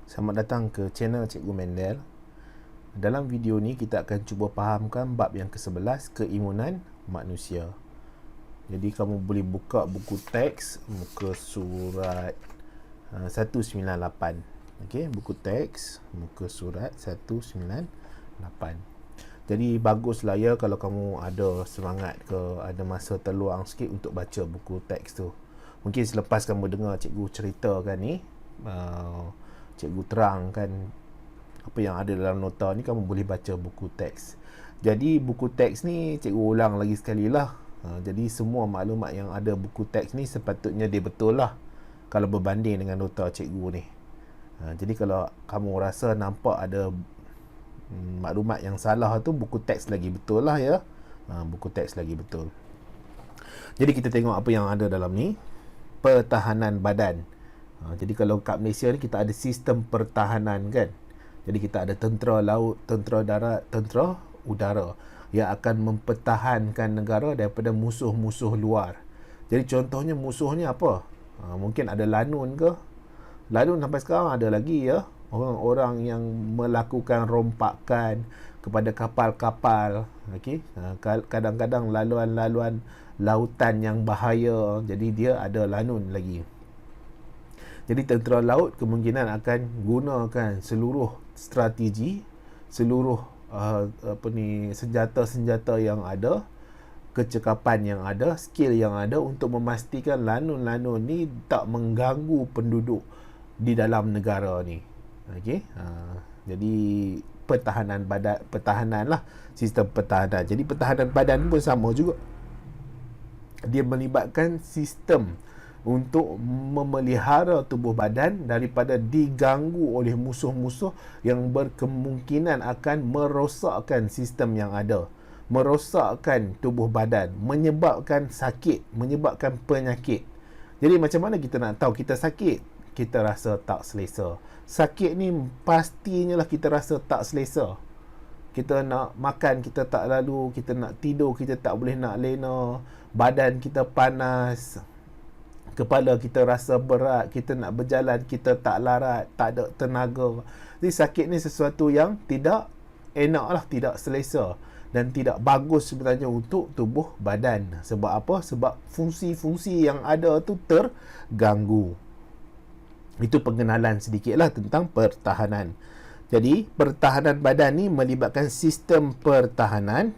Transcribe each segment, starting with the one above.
Selamat datang ke channel Cikgu Mendel. Dalam video ni kita akan cuba fahamkan bab yang ke-11, keimunan manusia. Jadi kamu boleh buka buku teks muka surat 198. Okey, buku teks muka surat 198. Jadi baguslah ya kalau kamu ada semangat ke ada masa terluang sikit untuk baca buku teks tu. Mungkin selepas kamu dengar cikgu ceritakan ni, cikgu terangkan apa yang ada dalam nota ni, kamu boleh baca buku teks. Jadi buku teks ni cikgu ulang lagi sekali lah. Jadi semua maklumat yang ada buku teks ni sepatutnya dia betul lah kalau berbanding dengan nota cikgu ni. Jadi kalau kamu rasa nampak ada maklumat yang salah tu, buku teks lagi betul lah ya. Buku teks lagi betul. Jadi kita tengok apa yang ada dalam ni. Pertahanan badan. Jadi kalau kat Malaysia ni kita ada sistem pertahanan kan. Jadi kita ada tentera laut, tentera darat, tentera udara yang akan mempertahankan negara daripada musuh-musuh luar. Jadi contohnya musuhnya apa? Mungkin ada lanun ke? Lanun sampai sekarang ada lagi ya. Orang-orang yang melakukan rompakan kepada kapal-kapal. Okay? Kadang-kadang laluan-laluan lautan yang bahaya. Jadi dia ada lanun lagi. Jadi tentera laut kemungkinan akan gunakan seluruh strategi, seluruh senjata-senjata yang ada, kecekapan yang ada, skill yang ada untuk memastikan lanun-lanun ni tak mengganggu penduduk di dalam negara ni. Okey. Jadi pertahanan badan, pertahanan lah, sistem pertahanan. Jadi pertahanan badan pun sama juga. Dia melibatkan sistem untuk memelihara tubuh badan daripada diganggu oleh musuh-musuh yang berkemungkinan akan merosakkan sistem yang ada, merosakkan tubuh badan, menyebabkan sakit, menyebabkan penyakit. Jadi macam mana kita nak tahu kita sakit? Kita rasa tak selesa. Sakit ni pastinya lah kita rasa tak selesa. Kita nak makan, kita tak lalu, kita nak tidur, kita tak boleh nak lena, badan kita panas, kepala kita rasa berat, kita nak berjalan, kita tak larat, tak ada tenaga. Jadi sakit ni sesuatu yang tidak enak lah, tidak selesa dan tidak bagus sebenarnya untuk tubuh badan. Sebab apa? Sebab fungsi-fungsi yang ada tu terganggu. Itu pengenalan sedikit lah tentang pertahanan. Jadi pertahanan badan ni melibatkan sistem pertahanan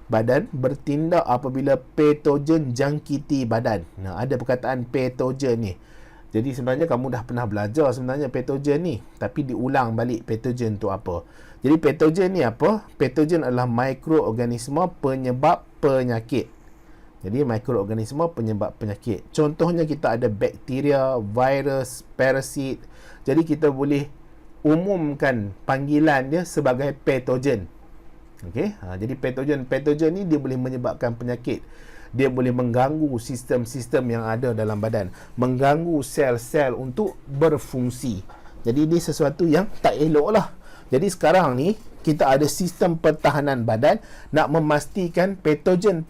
badan bertindak apabila patogen jangkiti badan. Ada perkataan patogen ni. Jadi sebenarnya kamu dah pernah belajar sebenarnya patogen ni, tapi diulang balik patogen tu apa. Jadi patogen ni apa? Patogen adalah mikroorganisma penyebab penyakit. Jadi mikroorganisma penyebab penyakit. Contohnya kita ada bakteria, virus, parasit. Jadi kita boleh umumkan panggilan dia sebagai patogen. Okey, jadi patogen ni dia boleh menyebabkan penyakit. Dia boleh mengganggu sistem-sistem yang ada dalam badan, mengganggu sel-sel untuk berfungsi. Jadi ini sesuatu yang tak elok lah. Jadi sekarang ni kita ada sistem pertahanan badan nak memastikan patogen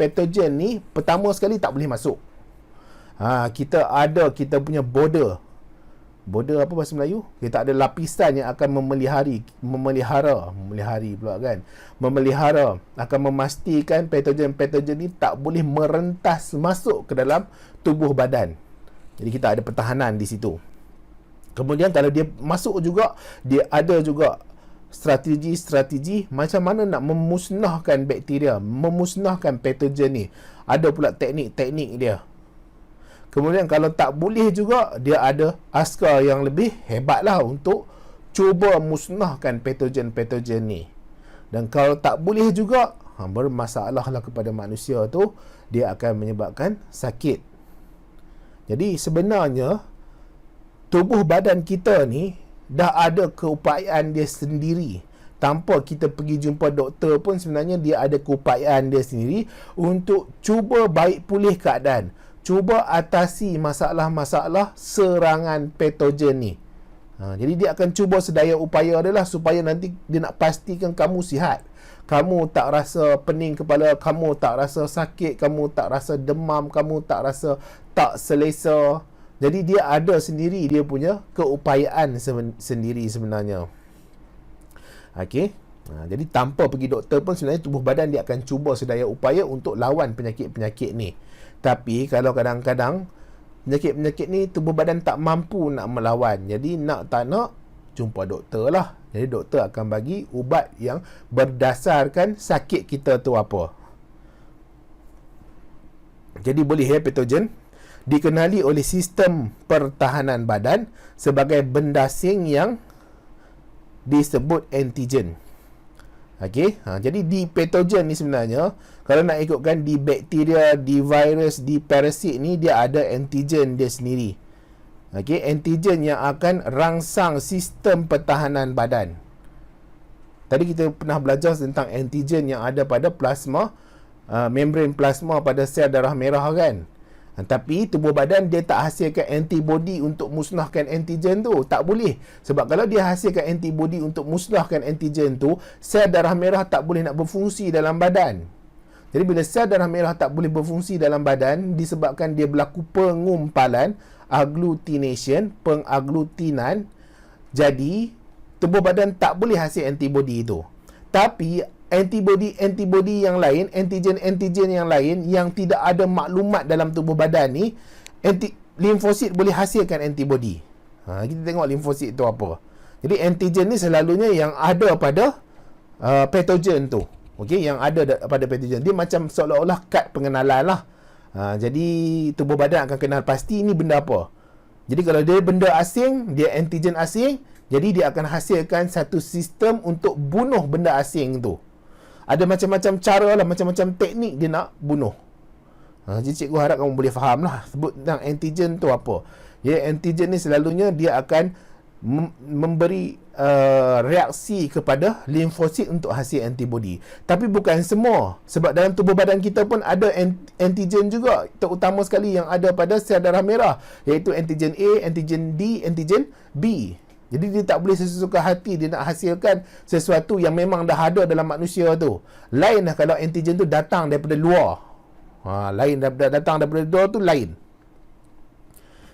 ni pertama sekali tak boleh masuk. Kita punya border apa bahasa Melayu? Kita ada lapisan yang akan memelihara akan memastikan patogen ni tak boleh merentas masuk ke dalam tubuh badan. Jadi kita ada pertahanan di situ. Kemudian kalau dia masuk juga, dia ada juga strategi macam mana nak memusnahkan bakteria, memusnahkan patogen ni. Ada pula teknik-teknik dia. Kemudian kalau tak boleh juga, dia ada askar yang lebih hebat lah untuk cuba musnahkan patogen ni. Dan kalau tak boleh juga, bermasalah lah kepada manusia tu, dia akan menyebabkan sakit. Jadi sebenarnya tubuh badan kita ni dah ada keupayaan dia sendiri. Tanpa kita pergi jumpa doktor pun sebenarnya dia ada keupayaan dia sendiri untuk cuba baik pulih keadaan, cuba atasi masalah-masalah serangan patogen ni. Jadi dia akan cuba sedaya upaya dia lah supaya nanti dia nak pastikan kamu sihat. Kamu tak rasa pening kepala, kamu tak rasa sakit, kamu tak rasa demam, kamu tak rasa tak selesa. Jadi dia ada sendiri dia punya keupayaan sendiri sebenarnya. Okey. Jadi tanpa pergi doktor pun sebenarnya tubuh badan dia akan cuba sedaya upaya untuk lawan penyakit-penyakit ni. Tapi kalau kadang-kadang penyakit-penyakit ni tubuh badan tak mampu nak melawan. Jadi nak tak nak jumpa doktor lah. Jadi doktor akan bagi ubat yang berdasarkan sakit kita tu apa. Jadi boleh ya, patogen dikenali oleh sistem pertahanan badan sebagai benda asing yang disebut antigen. Okey, jadi di patogen ni sebenarnya, kalau nak ikutkan di bakteria, di virus, di parasit ni, dia ada antigen dia sendiri. Okey, antigen yang akan rangsang sistem pertahanan badan. Tadi kita pernah belajar tentang antigen yang ada pada plasma, membran plasma pada sel darah merah kan. Tapi tubuh badan dia tak hasilkan antibody untuk musnahkan antigen tu. Tak boleh. Sebab kalau dia hasilkan antibody untuk musnahkan antigen tu, sel darah merah tak boleh nak berfungsi dalam badan. Jadi bila sel darah merah tak boleh berfungsi dalam badan, disebabkan dia berlaku pengumpalan, agglutination, pengaglutinan, jadi tubuh badan tak boleh hasil antibody itu. Tapi antibody yang lain, antigen yang lain yang tidak ada maklumat dalam tubuh badan ni, limfosit boleh hasilkan antibody. Kita tengok limfosit tu apa. Jadi antigen ni selalunya yang ada pada patogen tu. Okey, yang ada pada patogen. Dia macam seolah-olah kad pengenalan lah. Jadi tubuh badan akan kenal pasti ni benda apa. Jadi kalau dia benda asing, dia antigen asing, jadi dia akan hasilkan satu sistem untuk bunuh benda asing tu. Ada macam-macam cara lah, macam-macam teknik dia nak bunuh. Jadi cikgu harap kamu boleh faham lah sebut tentang antigen tu apa. Ya, antigen ni selalunya dia akan memberi reaksi kepada limfosit untuk hasil antibody. Tapi bukan semua. Sebab dalam tubuh badan kita pun ada antigen juga. Terutama sekali yang ada pada sel darah merah. Iaitu antigen A, antigen D, antigen B. Jadi dia tak boleh sesuka hati dia nak hasilkan sesuatu yang memang dah ada dalam manusia tu. Lainlah kalau antigen tu datang daripada luar. Lain datang daripada luar tu lain.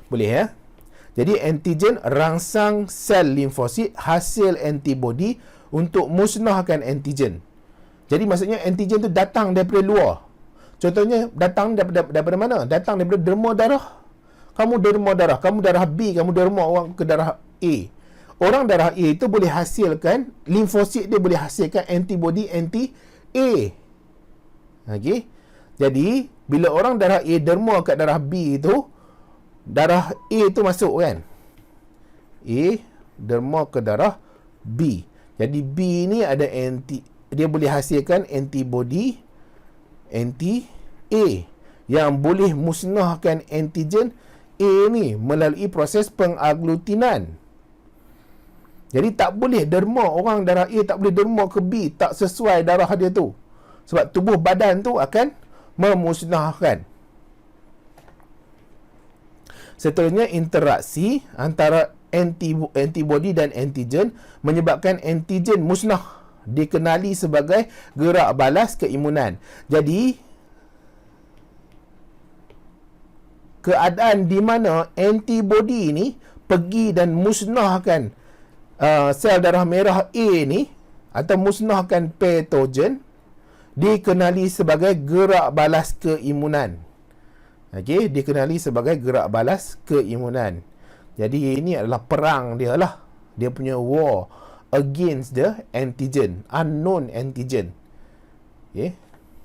Boleh ya? Jadi antigen rangsang sel limfosit hasil antibody untuk musnahkan antigen. Jadi maksudnya antigen tu datang daripada luar. Contohnya datang daripada mana? Datang daripada derma darah. Kamu derma darah, kamu darah B, kamu derma orang ke darah A. Orang darah A itu boleh hasilkan, limfosit dia boleh hasilkan antibody anti-A. Okey. Jadi, bila orang darah A derma kat darah B itu, darah A itu masuk kan? A derma ke darah B. Jadi, B ni ada dia boleh hasilkan antibody anti-A yang boleh musnahkan antigen A ni melalui proses pengaglutinan. Jadi tak boleh derma orang darah A tak boleh derma ke B, tak sesuai darah dia tu. Sebab tubuh badan tu akan memusnahkan. Seterusnya interaksi antara antibody dan antigen menyebabkan antigen musnah, dikenali sebagai gerak balas keimunan. Jadi keadaan di mana antibody ni pergi dan musnahkan sel darah merah A ni atau musnahkan patogen dikenali sebagai gerak balas keimunan. Okey, dikenali sebagai gerak balas keimunan. Jadi ini adalah perang dia lah. Dia punya war against the antigen, unknown antigen. Okey.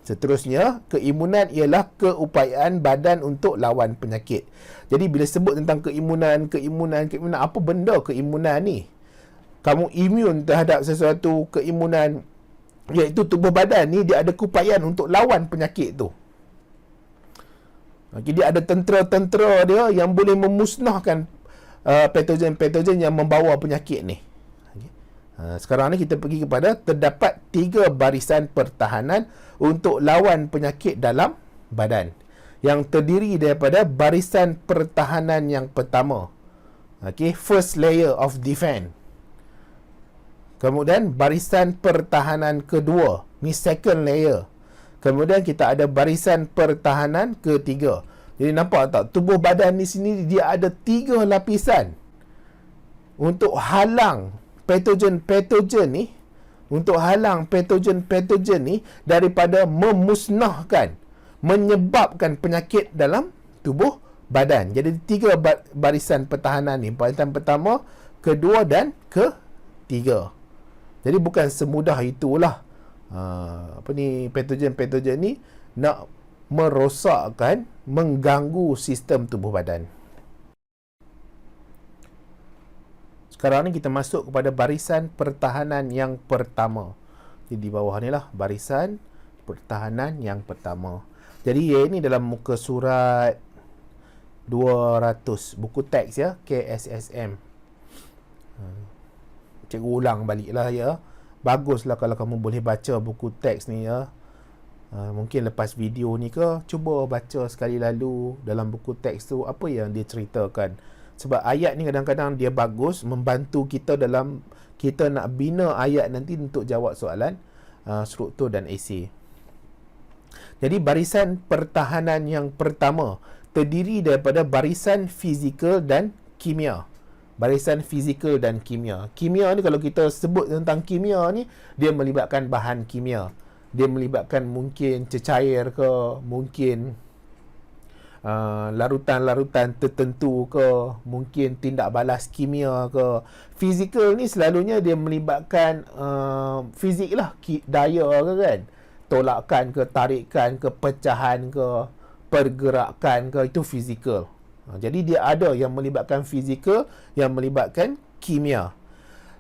Seterusnya, keimunan ialah keupayaan badan untuk lawan penyakit. Jadi bila sebut tentang keimunan, apa benda keimunan ni? Kamu imun terhadap sesuatu, keimunan, iaitu tubuh badan ni dia ada keupayaan untuk lawan penyakit tu. Okay, dia ada tentera-tentera dia yang boleh memusnahkan patogen-patogen yang membawa penyakit ni. Okay. Sekarang ni kita pergi kepada terdapat 3 barisan pertahanan untuk lawan penyakit dalam badan yang terdiri daripada barisan pertahanan yang pertama. Okay, first layer of defense. Kemudian barisan pertahanan kedua, ni second layer. Kemudian kita ada barisan pertahanan ketiga. Jadi nampak tak, tubuh badan ni sini dia ada 3 lapisan untuk halang patogen-patogen ni, untuk halang patogen-patogen ni daripada memusnahkan, menyebabkan penyakit dalam tubuh badan. Jadi 3 barisan pertahanan ni, barisan pertama, kedua dan ketiga. Jadi bukan semudah itulah patogen-patogen ni nak merosakkan, mengganggu sistem tubuh badan. Sekarang ni kita masuk kepada barisan pertahanan yang pertama. Jadi di bawah ni lah barisan pertahanan yang pertama. Jadi ini dalam muka surat 200, buku teks ya, KSSM. Cikgu ulang balik lah ya. Baguslah kalau kamu boleh baca buku teks ni ya. Mungkin lepas video ni ke, cuba baca sekali lalu dalam buku teks tu apa yang dia ceritakan. Sebab ayat ni kadang-kadang dia bagus membantu kita dalam kita nak bina ayat nanti untuk jawab soalan struktur dan esei. Jadi barisan pertahanan yang pertama terdiri daripada barisan fizikal dan kimia. Barisan fizikal dan kimia. Kimia ni kalau kita sebut tentang kimia ni, dia melibatkan bahan kimia. Dia melibatkan mungkin cecair ke, mungkin larutan-larutan tertentu ke, mungkin tindak balas kimia ke. Fizikal ni selalunya dia melibatkan fizik lah, daya ke kan, tolakan ke, tarikan ke, pecahan ke, pergerakan ke, itu fizikal. Jadi dia ada yang melibatkan fizikal, yang melibatkan kimia.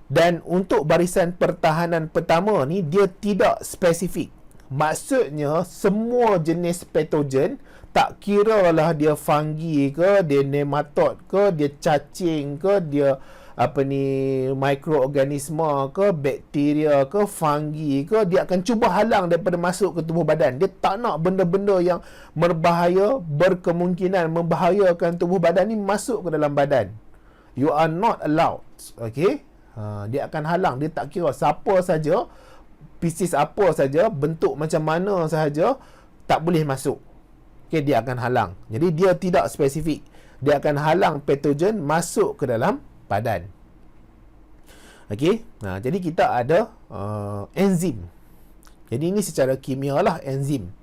Dan untuk barisan pertahanan pertama ni, dia tidak spesifik. Maksudnya semua jenis patogen, tak kira lah dia fungi ke, dia nematod ke, dia cacing ke, dia mikroorganisma ke, bakteria ke, fungi ke, dia akan cuba halang daripada masuk ke tubuh badan. Dia tak nak benda-benda yang berbahaya, berkemungkinan membahayakan tubuh badan ni masuk ke dalam badan. You are not allowed. Okay? Dia akan halang. Dia tak kira siapa saja, spesies apa saja, bentuk macam mana sahaja, tak boleh masuk. Okay, dia akan halang. Jadi dia tidak spesifik. Dia akan halang patogen masuk ke dalam badan. Okey. Jadi kita ada enzim. Jadi ini secara kimia lah enzim.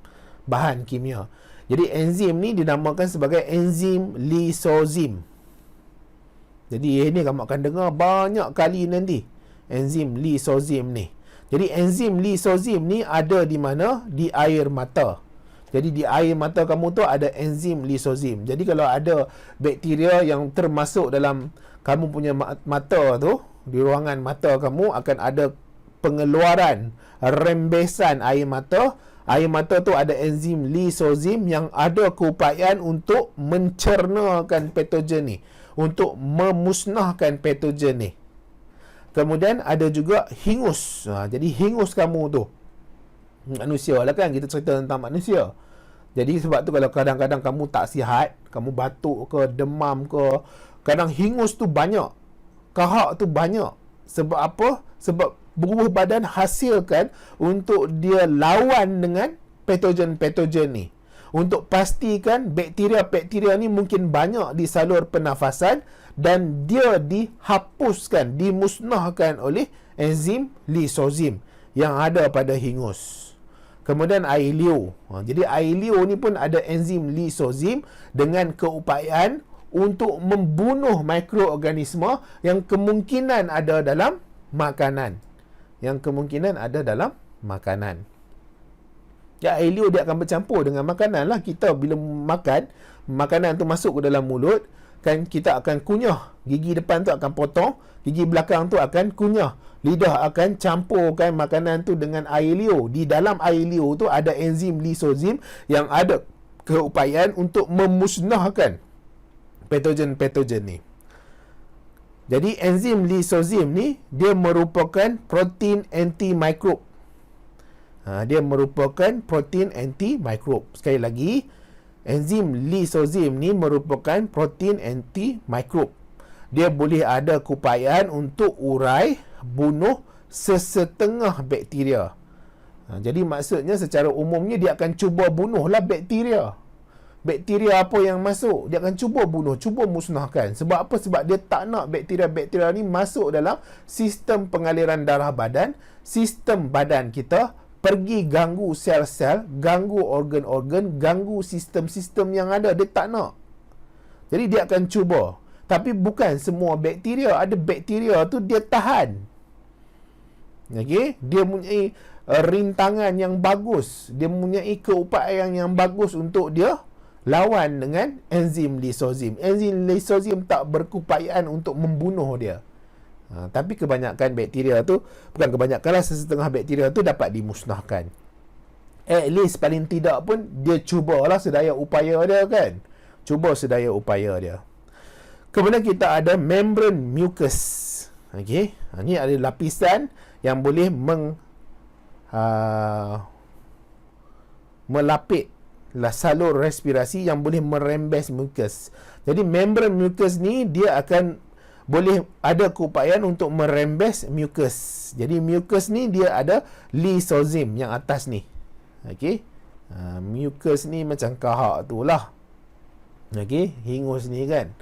Bahan kimia. Jadi enzim ni dinamakan sebagai enzim lisozim. Jadi ini kamu akan dengar banyak kali nanti. Enzim lisozim ni. Jadi enzim lisozim ni ada di mana? Di air mata. Jadi di air mata kamu tu ada enzim lisozim. Jadi kalau ada bakteria yang termasuk dalam kamu punya mata tu, di ruangan mata kamu akan ada pengeluaran rembesan air mata. Air mata tu ada enzim lisozim yang ada keupayaan untuk mencernakan patogen ni, untuk memusnahkan patogen ni. Kemudian ada juga hingus. Jadi hingus kamu tu, manusia lah kan, kita cerita tentang manusia. Jadi sebab tu kalau kadang-kadang kamu tak sihat, kamu batuk ke, demam ke, kadang hingus tu banyak, kahak tu banyak. Sebab apa? Sebab tubuh badan hasilkan untuk dia lawan dengan patogen-patogen ni. Untuk pastikan bakteria-bakteria ni mungkin banyak di salur pernafasan dan dia dihapuskan, dimusnahkan oleh enzim lisozim yang ada pada hingus. Kemudian air liur. Jadi air liur ni pun ada enzim lisozim dengan keupayaan untuk membunuh mikroorganisma yang kemungkinan ada dalam makanan. Yang kemungkinan ada dalam makanan. Ya, air liur dia akan bercampur dengan makanan lah. Kita bila makan, makanan tu masuk ke dalam mulut, kan kita akan kunyah. Gigi depan tu akan potong, gigi belakang tu akan kunyah. Lidah akan campurkan makanan tu dengan air liur. Di dalam air liur tu ada enzim lisozim yang ada keupayaan untuk memusnahkan patogen-patogen ni. Jadi enzim lisozim ni dia merupakan protein anti-mikrob. Dia merupakan protein anti-mikrob. Sekali lagi, enzim lisozim ni merupakan protein anti-mikrob. Dia boleh ada keupayaan untuk urai, bunuh sesetengah bakteria. Jadi maksudnya secara umumnya dia akan cuba bunuhlah bakteria. bakteria apa yang masuk, dia akan cuba bunuh, cuba musnahkan. Sebab apa? Sebab dia tak nak bakteria-bakteria ni masuk dalam sistem pengaliran darah badan, sistem badan kita, pergi ganggu sel-sel, ganggu organ-organ, ganggu sistem-sistem yang ada. Dia tak nak. Jadi dia akan cuba. Tapi bukan semua bakteria. Ada bakteria tu dia tahan. Okey, dia mempunyai rintangan yang bagus, dia mempunyai keupayaan yang bagus untuk dia lawan dengan enzim lisozim. Enzim lisozim tak berkeupayaan untuk membunuh dia. Tapi kebanyakan bakteria tu, bukan kebanyakan lah, sesetengah bakteria tu dapat dimusnahkan. At least paling tidak pun dia cubalah sedaya upaya dia kan. Cuba sedaya upaya dia. Kemudian kita ada membran mucus. Okey, ini ada lapisan yang boleh melapit salur respirasi yang boleh merembes mukus. Jadi membran mucus ni dia akan boleh ada keupayaan untuk merembes mukus. Jadi mukus ni dia ada lisozim yang atas ni. Okey. Mukus ni macam kahak tu lah. Okey, hingus ni kan.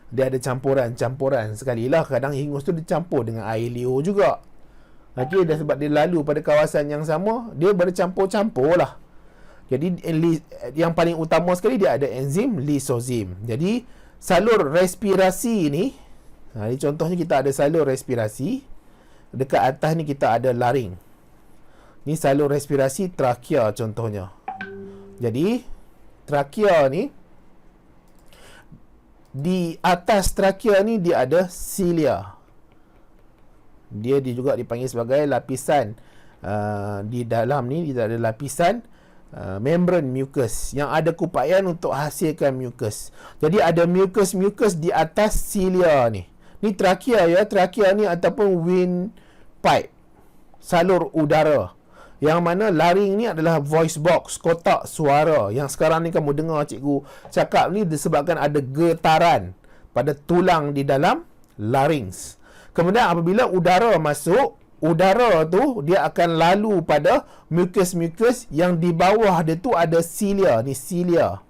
Dia ada campuran-campuran. Sekalilah kadang hingus tu dicampur dengan air liur juga. Okey, dah sebab dia lalu pada kawasan yang sama, dia bercampur-campur lah. Jadi yang paling utama sekali dia ada enzim lisozim. Jadi salur respirasi ni, contohnya kita ada salur respirasi. Dekat atas ni kita ada laring. Ni salur respirasi trakea contohnya. Jadi trakea ni, di atas trakea ni dia ada cilia. Dia juga dipanggil sebagai lapisan di dalam ni kita ada lapisan membran mucus yang ada keupayaan untuk hasilkan mucus. Jadi ada mucus di atas cilia ni. Ni trakea ya, trakea ni ataupun windpipe, salur udara. Yang mana laring ni adalah voice box, kotak suara. Yang sekarang ni kamu dengar cikgu cakap ni disebabkan ada getaran pada tulang di dalam larynx. Kemudian apabila udara masuk, udara tu dia akan lalu pada mucus-mucus yang di bawah dia tu ada cilia. Ni cilia.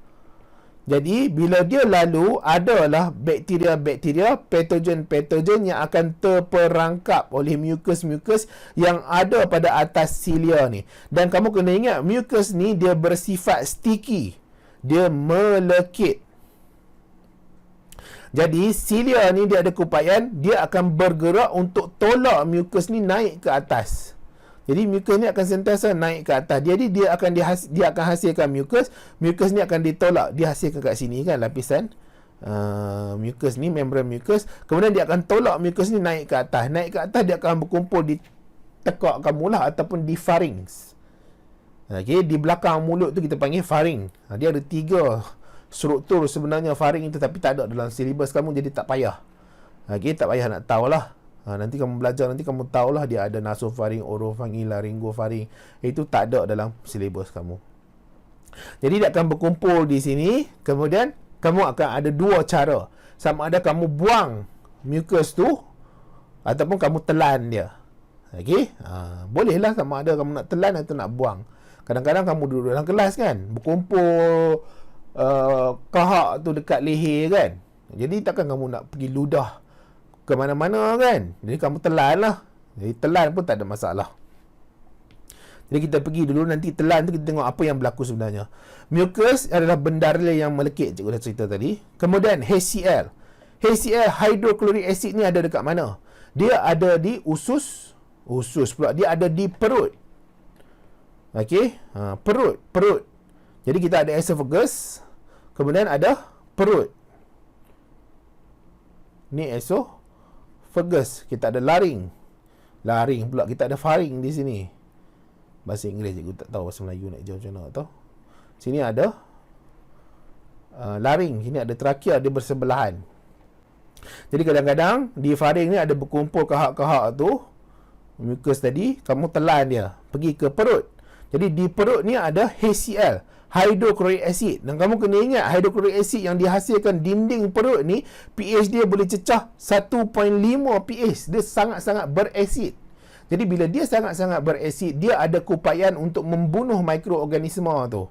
Jadi bila dia lalu, adalah bakteria-bakteria, patogen-patogen yang akan terperangkap oleh mucus-mucus yang ada pada atas cilia ni. Dan kamu kena ingat, mucus ni dia bersifat sticky. Dia melekit. Jadi cilia ni dia ada keupayaan, dia akan bergerak untuk tolak mucus ni naik ke atas. Jadi mucus ni akan sentiasa naik ke atas. Jadi dia akan hasilkan mucus. Mucus ni akan ditolak, dihasilkan kat sini kan lapisan mucus ni, membran mucus. Kemudian dia akan tolak mucus ni naik ke atas. Naik ke atas dia akan berkumpul di tekak kamu lah, ataupun di pharynx. Okey, di belakang mulut tu kita panggil pharynx. Dia ada 3 struktur sebenarnya pharynx itu, tapi tak ada dalam silibus kamu, jadi tak payah. Okey, tak payah nak tahulah. Nanti kamu belajar, nanti kamu tahulah dia ada nasofaring, orofaring, laryngofaring. Itu tak ada dalam silibus kamu. Jadi dia akan berkumpul di sini. Kemudian kamu akan ada 2 cara. Sama ada kamu buang mucus tu ataupun kamu telan dia. Okey? Bolehlah sama ada kamu nak telan atau nak buang. Kadang-kadang kamu duduk dalam kelas kan, berkumpul kahak tu dekat leher kan. Jadi takkan kamu nak pergi ludah ke mana-mana kan. Jadi kamu telan lah. Jadi telan pun tak ada masalah. Jadi kita pergi dulu, nanti telan tu kita tengok apa yang berlaku sebenarnya. Mucus adalah benda yang melekit, cikgu dah cerita tadi. Kemudian HCl. HCl, hydrochloric acid ni ada dekat mana? Dia ada di usus pula. Dia ada di perut. Okey, perut. Jadi kita ada esophagus, kemudian ada perut. Ni esophagus. Kita ada laring pula. Kita ada pharynx di sini. Bahasa Inggeris cikgu tak tahu, bahasa Melayu nak jawab macam mana tak tahu. Sini ada laring, sini ada trakea, dia bersebelahan. Jadi kadang-kadang di pharynx ni ada berkumpul kahak-kahak tu, mucus tadi, kamu telan dia pergi ke perut. Jadi di perut ni ada HCl, hydrochloric acid. Dan kamu kena ingat, hydrochloric acid yang dihasilkan dinding perut ni, pH dia boleh cecah 1.5 pH. Dia sangat-sangat berasid. Jadi bila dia sangat-sangat berasid, dia ada keupayaan untuk membunuh mikroorganisma tu.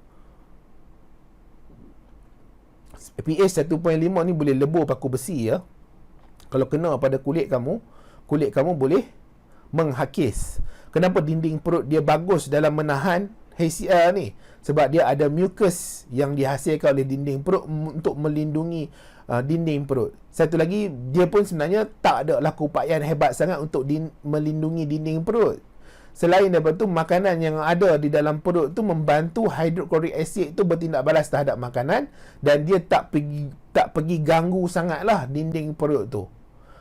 pH 1.5 ni boleh lebur paku besi ya. Kalau kena pada kulit kamu boleh menghakis. Kenapa dinding perut dia bagus dalam menahan HCl ni? Sebab dia ada mucus yang dihasilkan oleh dinding perut untuk melindungi dinding perut. Satu lagi, dia pun sebenarnya tak ada laku upayaan hebat sangat untuk melindungi dinding perut. Selain daripada tu, makanan yang ada di dalam perut tu membantu hidroklorik asid tu bertindak balas terhadap makanan, dan dia tak pergi ganggu sangatlah dinding perut tu.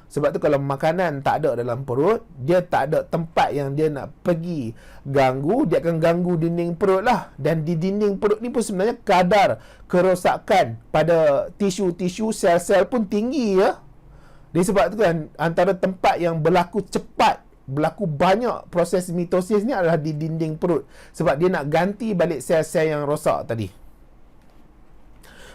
Sebab tu kalau makanan tak ada dalam perut, dia tak ada tempat yang dia nak pergi ganggu, dia akan ganggu dinding perut lah. Dan di dinding perut ni pun sebenarnya kadar kerosakan pada tisu-tisu, sel-sel pun tinggi ya. Disebab tu kan, antara tempat yang berlaku cepat, berlaku banyak proses mitosis ni adalah di dinding perut. Sebab dia nak ganti balik sel-sel yang rosak tadi.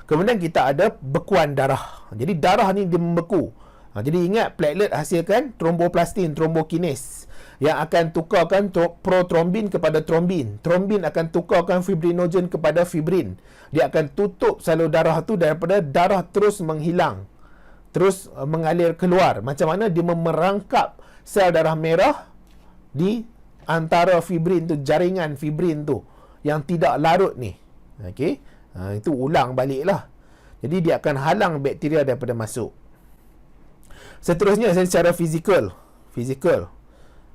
Kemudian kita ada bekuan darah. Jadi darah ni dia membeku. Jadi ingat, platelet hasilkan tromboplastin, trombokinase yang akan tukarkan protrombin kepada trombin. Trombin akan tukarkan fibrinogen kepada fibrin. Dia akan tutup salur darah tu daripada darah terus menghilang, terus mengalir keluar. Macam mana dia merangkap sel darah merah di antara fibrin tu, jaringan fibrin tu yang tidak larut ni. Okey, itu ulang balik lah. Jadi dia akan halang bakteria daripada masuk. Seterusnya secara fizikal,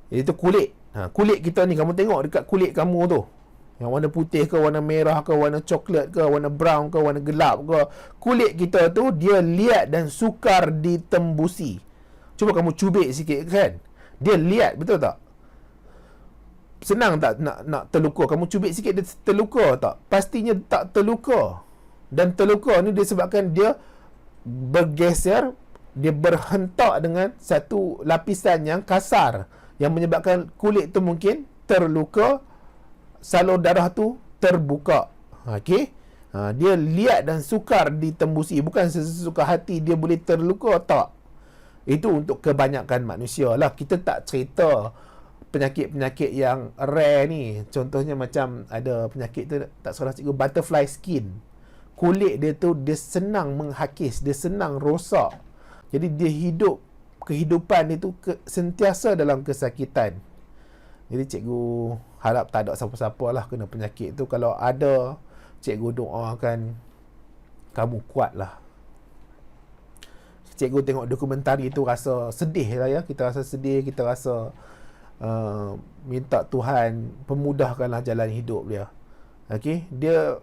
iaitu kulit. Kulit kita ni, kamu tengok dekat kulit kamu tu, yang warna putih ke, warna merah ke, warna coklat ke, warna brown ke, warna gelap ke, kulit kita tu dia liat dan sukar ditembusi. Cuba kamu cubit sikit kan, dia liat, betul tak? Senang tak nak terluka? Kamu cubit sikit, dia terluka tak? Pastinya tak terluka. Dan terluka ni disebabkan dia bergeser, dia berhentak dengan satu lapisan yang kasar, yang menyebabkan kulit tu mungkin terluka, salur darah tu terbuka. Okey, dia liat dan sukar ditembusi. Bukan sesuka hati dia boleh terluka, tak. Itu untuk kebanyakan manusia lah. Kita tak cerita penyakit-penyakit yang rare ni. Contohnya macam ada penyakit tu, tak salah cikgu, butterfly skin. Kulit dia tu dia senang menghakis, dia senang rosak. Jadi dia kehidupan dia tu sentiasa dalam kesakitan. Jadi cikgu harap tak ada siapa-siapa lah kena penyakit tu. Kalau ada, cikgu doakan kamu kuat lah. Cikgu tengok dokumentari tu rasa sedih lah ya. Kita rasa sedih, kita rasa minta Tuhan pemudahkanlah jalan hidup dia. Okey, dia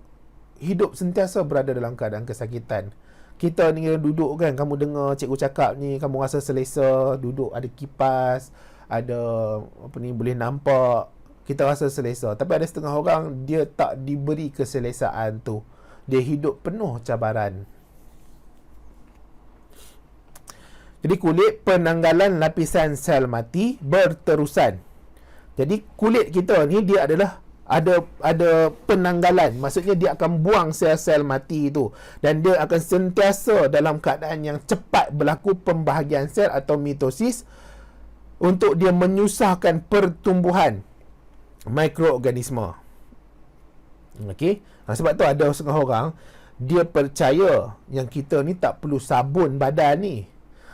hidup sentiasa berada dalam keadaan kesakitan. Kita ni duduk kan, kamu dengar cikgu cakap ni, kamu rasa selesa, duduk ada kipas, ada apa ni, boleh nampak, kita rasa selesa. Tapi ada setengah orang dia tak diberi keselesaan tu. Dia hidup penuh cabaran. Jadi kulit, penanggalan lapisan sel mati berterusan. Jadi kulit kita ni dia adalah ada penanggalan, maksudnya dia akan buang sel-sel mati itu, dan dia akan sentiasa dalam keadaan yang cepat berlaku pembahagian sel atau mitosis untuk dia menyusahkan pertumbuhan mikroorganisma. Okey, sebab tu ada setengah orang dia percaya yang kita ni tak perlu sabun badan ni.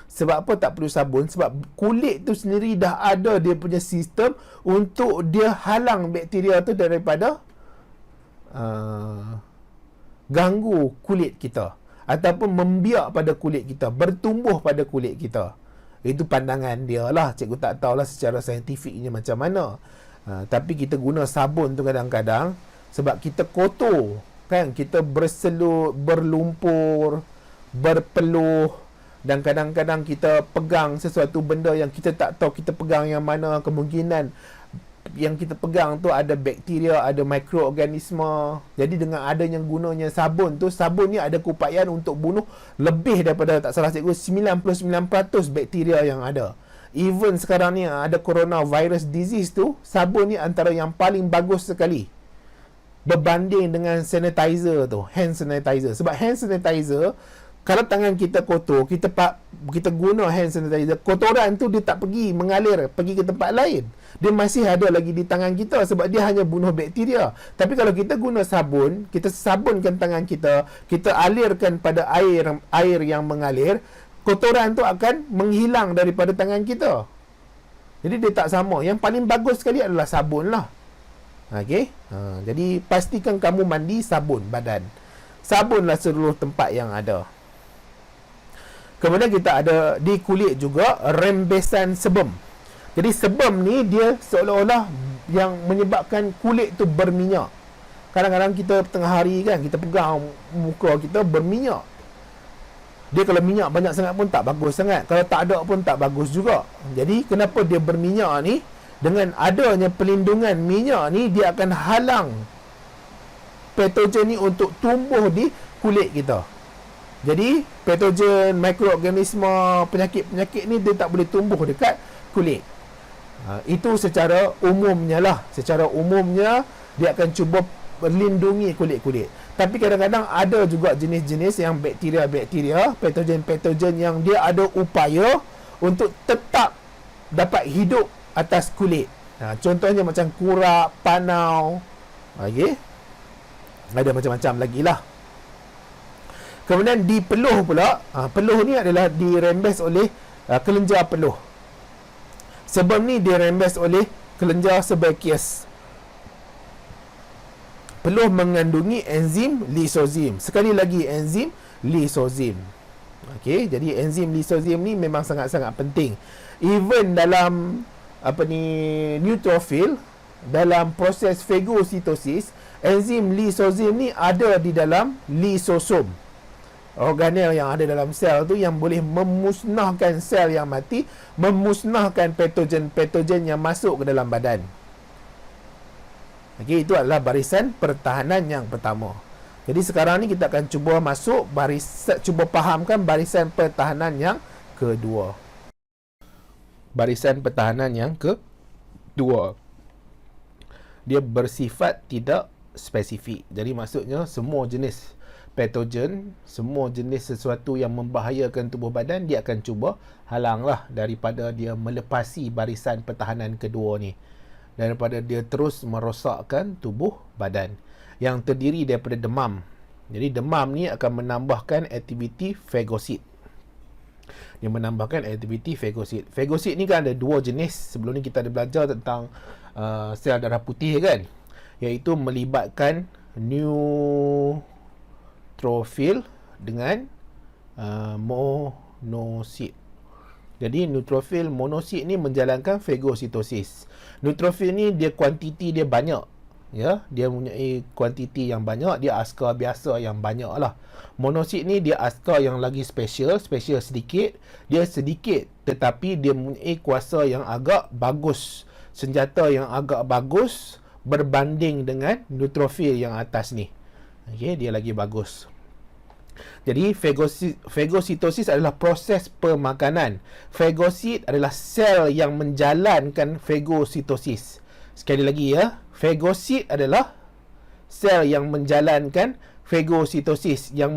Sebab apa tak perlu sabun? Sebab kulit tu sendiri dah ada dia punya sistem untuk dia halang bakteria tu daripada ganggu kulit kita, ataupun membiak pada kulit kita, bertumbuh pada kulit kita. Itu pandangan dia lah. Cikgu tak tahulah secara saintifiknya macam mana. Tapi kita guna sabun tu kadang-kadang sebab kita kotor kan, kita berlumpur, berpeluh, dan kadang-kadang kita pegang sesuatu benda yang kita tak tahu kita pegang yang mana. Kemungkinan yang kita pegang tu ada bakteria, ada mikroorganisma. Jadi dengan adanya gunanya sabun tu, sabun ni ada keupayaan untuk bunuh lebih daripada, tak salah cikgu, 99% bakteria yang ada. Even sekarang ni ada coronavirus disease tu, sabun ni antara yang paling bagus sekali berbanding dengan sanitizer tu, hand sanitizer. Sebab hand sanitizer Kalau tangan kita kotor, kita guna hand sanitizer, kotoran tu dia tak pergi mengalir pergi ke tempat lain. Dia masih ada lagi di tangan kita sebab dia hanya bunuh bakteria. Tapi kalau kita guna sabun, kita sabunkan tangan kita, kita alirkan pada air yang mengalir, kotoran tu akan menghilang daripada tangan kita. Jadi dia tak sama. Yang paling bagus sekali adalah sabun lah. Okey. Jadi pastikan kamu mandi sabun badan. Sabunlah seluruh tempat yang ada. Kemudian kita ada di kulit juga rembesan sebum. Jadi sebum ni dia seolah-olah yang menyebabkan kulit tu berminyak. Kadang-kadang kita tengah hari kan, kita pegang muka kita berminyak. Dia kalau minyak banyak sangat pun tak bagus sangat. Kalau tak ada pun tak bagus juga. Jadi kenapa dia berminyak ni? Dengan adanya pelindungan minyak ni, dia akan halang patogen ni untuk tumbuh di kulit kita. Jadi patogen, mikroorganisme, penyakit-penyakit ni dia tak boleh tumbuh dekat kulit. Itu secara umumnya lah. Secara umumnya dia akan cuba melindungi kulit-kulit. Tapi kadang-kadang ada juga jenis-jenis yang bakteria-bakteria, patogen-patogen yang dia ada upaya untuk tetap dapat hidup atas kulit. Contohnya macam kurak, panau. Okay. Ada macam-macam lagi lah. Kemudian di peluh pula, peluh ni adalah dirembes oleh kelenjar peluh. Sebab ni dirembes oleh kelenjar sebaceous. Peluh mengandungi enzim lisozim. Sekali lagi enzim lisozim. Okey, jadi enzim lisozim ni memang sangat-sangat penting. Even dalam neutrophil, dalam proses fagositosis, enzim lisozim ni ada di dalam lisosom. Organel yang ada dalam sel tu yang boleh memusnahkan sel yang mati, memusnahkan patogen-patogen yang masuk ke dalam badan. Okey, itu adalah barisan pertahanan yang pertama. Jadi sekarang ni kita akan cuba cuba fahamkan barisan pertahanan yang kedua. Barisan pertahanan yang kedua, dia bersifat tidak spesifik. Jadi maksudnya semua jenis patogen, semua jenis sesuatu yang membahayakan tubuh badan, dia akan cuba halanglah daripada dia melepasi barisan pertahanan kedua ni, daripada dia terus merosakkan tubuh badan yang terdiri daripada demam. Jadi demam ni akan menambahkan aktiviti fagosit. Dia menambahkan aktiviti fagosit. Fagosit ni kan ada dua jenis. Sebelum ni kita ada belajar tentang sel darah putih kan, iaitu melibatkan neutrofil dengan monosit. Jadi neutrofil monosit ni menjalankan fagositosis. Neutrofil ni dia kuantiti dia banyak, ya, dia mempunyai kuantiti yang banyak, dia askar biasa yang banyak lah. Monosit ni dia askar yang lagi special sedikit, dia sedikit tetapi dia mempunyai kuasa yang agak bagus, senjata yang agak bagus berbanding dengan neutrofil yang atas ni. Okey, dia lagi bagus. Jadi fagositosis adalah proses pemakanan. Fagosit adalah sel yang menjalankan fagositosis. Sekali lagi ya, fagosit adalah sel yang menjalankan fagositosis. Yang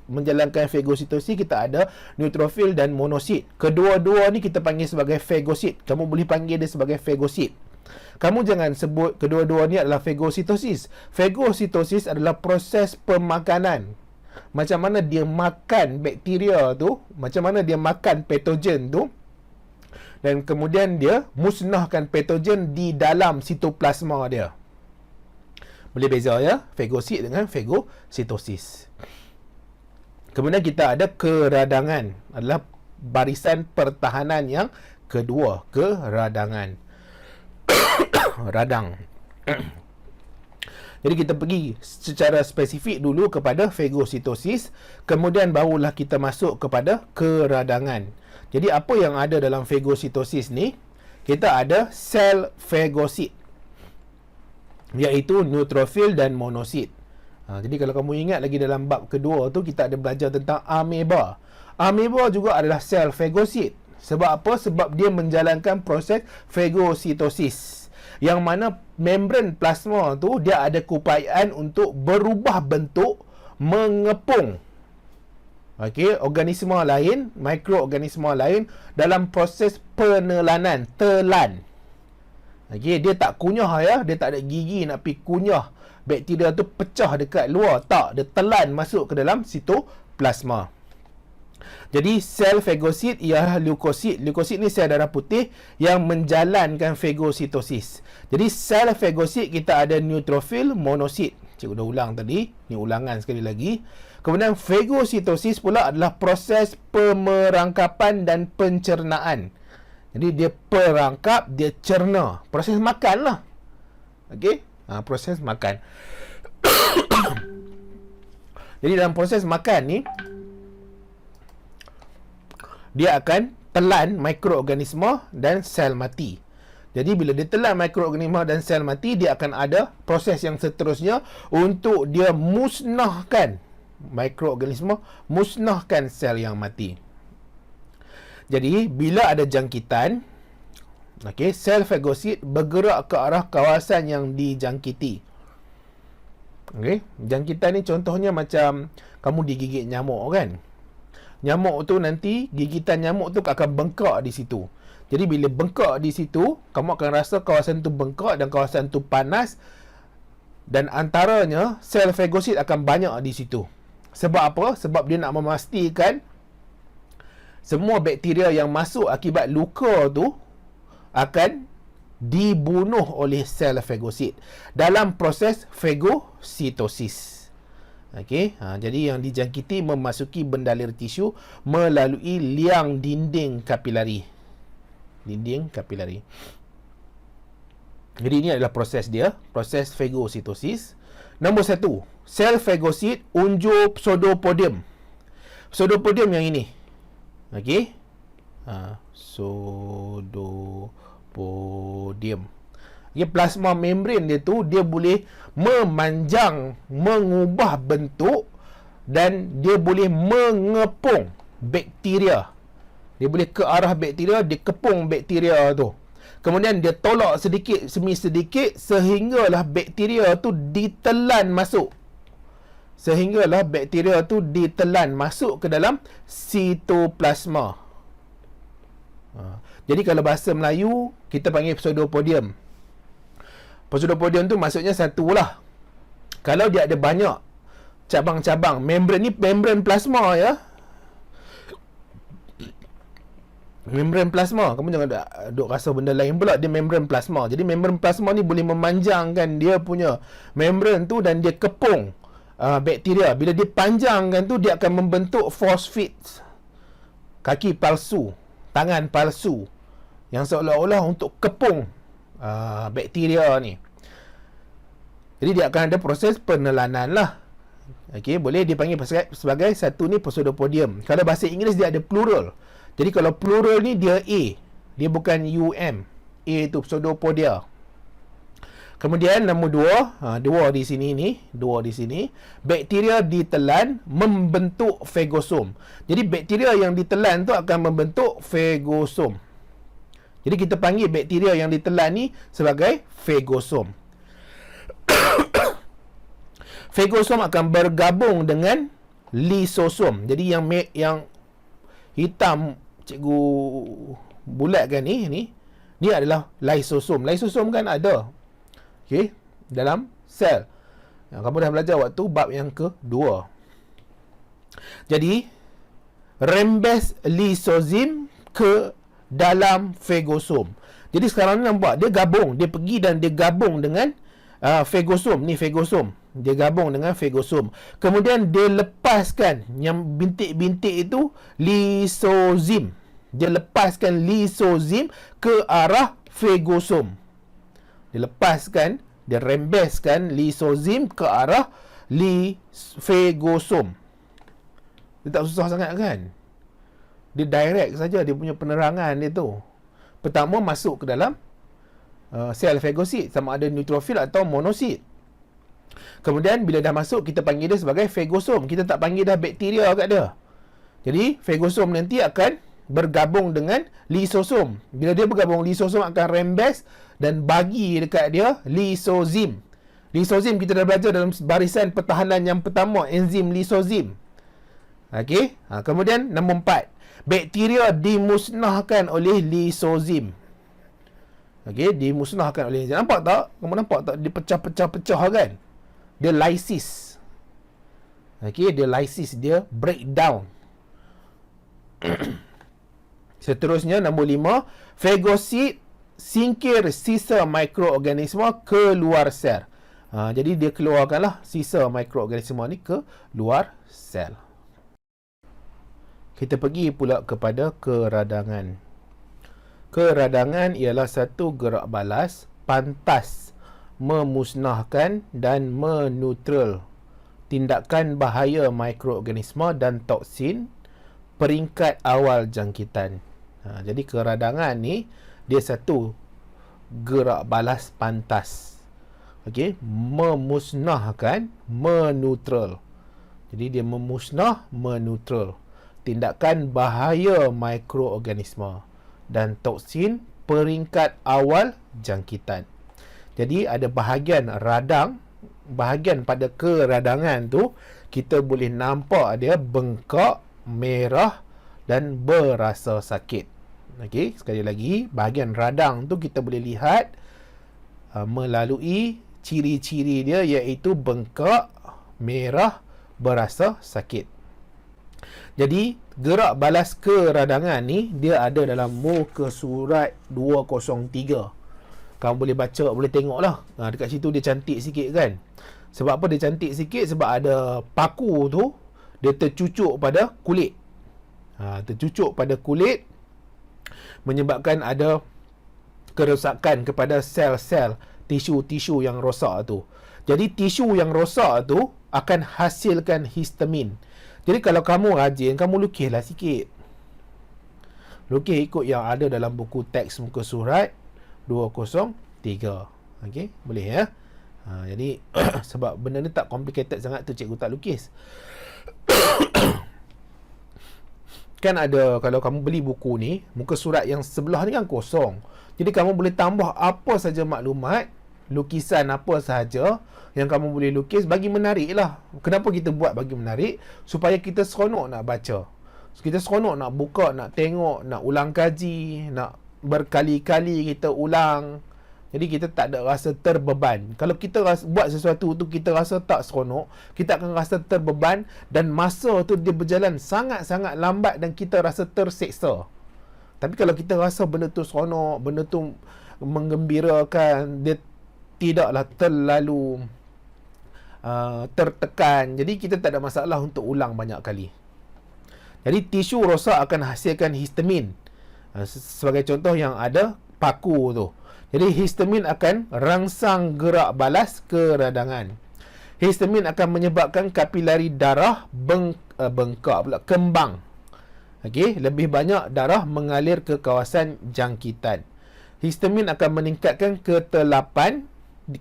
menjalankan fagositosis kita ada neutrofil dan monosit. Kedua-dua ni kita panggil sebagai fagosit. Kamu boleh panggil dia sebagai fagosit. Kamu jangan sebut kedua-dua ni adalah fagositosis. Fagositosis adalah proses pemakanan. Macam mana dia makan bakteria tu, macam mana dia makan patogen tu, dan kemudian dia musnahkan patogen di dalam sitoplasma dia. Boleh beza ya, fagosit dengan fagositosis. Kemudian kita ada keradangan, adalah barisan pertahanan yang kedua, keradangan. Radang. Jadi kita pergi secara spesifik dulu kepada fagositosis, kemudian barulah kita masuk kepada keradangan. Jadi apa yang ada dalam fagositosis ni? Kita ada sel fagosit, iaitu neutrofil dan monosit. Jadi kalau kamu ingat lagi dalam bab kedua tu, kita ada belajar tentang ameba. Ameba juga adalah sel fagosit. Sebab apa? Sebab dia menjalankan proses fagositosis, yang mana membran plasma tu dia ada keupayaan untuk berubah bentuk, mengepung Okey, organisma lain, mikroorganisma lain dalam proses penelanan, telan. Okey, dia tak kunyah ya, dia tak ada gigi nak pergi kunyah. Bakteria tu pecah dekat luar, tak, dia telan masuk ke dalam sitoplasma. Jadi sel fagosit ialah leukosit. Leukosit ni sel darah putih yang menjalankan fagositosis. Jadi sel fagosit kita ada neutrofil, monosit. Cikgu dah ulang tadi, ni ulangan sekali lagi. Kemudian fagositosis pula adalah proses pemerangkapan dan pencernaan. Jadi dia perangkap, dia cerna. Proses makan lah. Okey? Proses makan. Jadi dalam proses makan ni, dia akan telan mikroorganisma dan sel mati. Jadi bila dia telan mikroorganisma dan sel mati, dia akan ada proses yang seterusnya untuk dia musnahkan mikroorganisma, musnahkan sel yang mati. Jadi bila ada jangkitan, okey, sel fagosit bergerak ke arah kawasan yang dijangkiti. Okey, jangkitan ni contohnya macam kamu digigit nyamuk kan. Nyamuk tu nanti, gigitan nyamuk tu akan bengkak di situ. Jadi bila bengkak di situ, kamu akan rasa kawasan tu bengkak dan kawasan tu panas, dan antaranya sel fagosit akan banyak di situ. Sebab apa? Sebab dia nak memastikan semua bakteria yang masuk akibat luka tu akan dibunuh oleh sel fagosit dalam proses fagositosis. Okey, jadi yang dijangkiti memasuki bendalir tisu melalui liang dinding kapilari. Dinding kapilari. Jadi ini adalah proses dia, proses fagositosis. Nombor 1, sel fagosit unjur pseudopodium. Pseudopodium yang ini. Okey. Pseudopodium. Okay, plasma membran dia tu, dia boleh memanjang, mengubah bentuk, dan dia boleh mengepung bakteria. Dia boleh ke arah bakteria, dia kepung bakteria tu. Kemudian dia tolak sedikit demi sedikit sehinggalah bakteria tu ditelan masuk. Sehinggalah bakteria tu ditelan masuk ke dalam sitoplasma. Jadi kalau bahasa Melayu, kita panggil pseudopodium. Pseudopodium tu maksudnya satu lah. Kalau dia ada banyak cabang-cabang, membran ni membran plasma ya. Membran plasma, kamu jangan duk rasa benda lain pula, dia membran plasma. Jadi membran plasma ni boleh memanjangkan dia punya membran tu dan dia kepung bakteria. Bila dia panjangkan tu, dia akan membentuk force feet, kaki palsu, tangan palsu, yang seolah-olah untuk kepung bakteria ni. Jadi dia akan ada proses penelanan lah. Okey, boleh dipanggil sebagai satu ni pseudopodium. Kalau bahasa Inggeris dia ada plural. Jadi kalau plural ni dia A, dia bukan UM. A tu pseudopodia. Kemudian nombor 2, dua di sini ni, dua di sini, bakteria ditelan membentuk fagosom. Jadi bakteria yang ditelan tu akan membentuk fagosom. Jadi kita panggil bakteria yang ditelan ni sebagai fagosom. Fagosom akan bergabung dengan lisosom. Jadi yang hitam cikgu bulatkan ni adalah lysosom. Lysosom kan ada, okey, dalam sel. Yang kamu dah belajar waktu bab yang kedua. Jadi rembes lisozim ke dalam fagosom. Jadi sekarang ni nampak dia gabung, dia pergi dan dia gabung dengan fagosom. Ni fagosom, dia gabung dengan fagosom. Kemudian dia lepaskan yang bintik-bintik itu, lisozim. Dia lepaskan lisozim ke arah fagosom. Dia lepaskan, dia rembeskan lisozim ke arah fagosom. Dia tak susah sangat kan? Dia direct saja dia punya penerangan dia tu. Pertama masuk ke dalam sel fagosit, sama ada neutrofil atau monosit. Kemudian bila dah masuk, kita panggil dia sebagai fagosom. Kita tak panggil dah bakteria kat dia. Jadi fagosom nanti akan bergabung dengan lisosom. Bila dia bergabung, lisosom akan rembes dan bagi dekat dia lisozim. Lisozim kita dah belajar dalam barisan pertahanan yang pertama, enzim lisozim. Okey. Kemudian nombor 4, bakteria dimusnahkan oleh lisozim. Okey, dimusnahkan oleh lisozim. Nampak tak? Kamu nampak tak? Dia pecah-pecah kan? Dia lysis. Okey, dia lysis, dia breakdown. Seterusnya nombor 5, fagosit singkir sisa mikroorganisma ke luar sel. Jadi dia keluarkanlah sisa mikroorganisma ni ke luar sel. Kita pergi pula kepada keradangan. Keradangan ialah satu gerak balas pantas memusnahkan dan meneutral tindakan bahaya mikroorganisma dan toksin peringkat awal jangkitan. Jadi keradangan ni dia satu gerak balas pantas. Okey, memusnahkan, meneutral. Jadi dia memusnah, meneutral tindakan bahaya mikroorganisma dan toksin peringkat awal jangkitan. Jadi ada bahagian radang, bahagian pada keradangan tu kita boleh nampak dia bengkak, merah dan berasa sakit. Okey, sekali lagi bahagian radang tu kita boleh lihat melalui ciri-ciri dia iaitu bengkak, merah, berasa sakit. Jadi gerak balas keradangan ni dia ada dalam muka surat 203. Kamu boleh baca, boleh tengok lah. Dekat situ dia cantik sikit kan. Sebab apa dia cantik sikit? Sebab ada paku tu dia tercucuk pada kulit. Tercucuk pada kulit menyebabkan ada kerosakan kepada sel-sel tisu-tisu yang rosak tu. Jadi tisu yang rosak tu akan hasilkan histamin. Jadi kalau kamu rajin, kamu lukislah sikit. Lukis ikut yang ada dalam buku teks muka surat 203. Okey, boleh ya. Jadi sebab benda ni tak complicated sangat tu cikgu tak lukis. Kan ada, kalau kamu beli buku ni, muka surat yang sebelah ni kan kosong. Jadi kamu boleh tambah apa saja maklumat, lukisan apa sahaja yang kamu boleh lukis bagi menarik lah. Kenapa kita buat bagi menarik? Supaya kita seronok nak baca. Kita seronok nak buka, nak tengok, nak ulang kaji, nak berkali-kali kita ulang. Jadi kita tak ada rasa terbeban. Kalau kita buat sesuatu tu kita rasa tak seronok, kita akan rasa terbeban dan masa tu dia berjalan sangat-sangat lambat dan kita rasa terseksa. Tapi kalau kita rasa benda tu seronok, benda tu menggembirakan, dia tidaklah terlalu tertekan. Jadi kita tak ada masalah untuk ulang banyak kali. Jadi tisu rosak akan hasilkan histamin. Sebagai contoh yang ada paku tu. Jadi histamin akan rangsang gerak balas keradangan. Histamin akan menyebabkan kapilari darah bengkak pula, kembang. Okey, lebih banyak darah mengalir ke kawasan jangkitan. Histamin akan meningkatkan ketelapan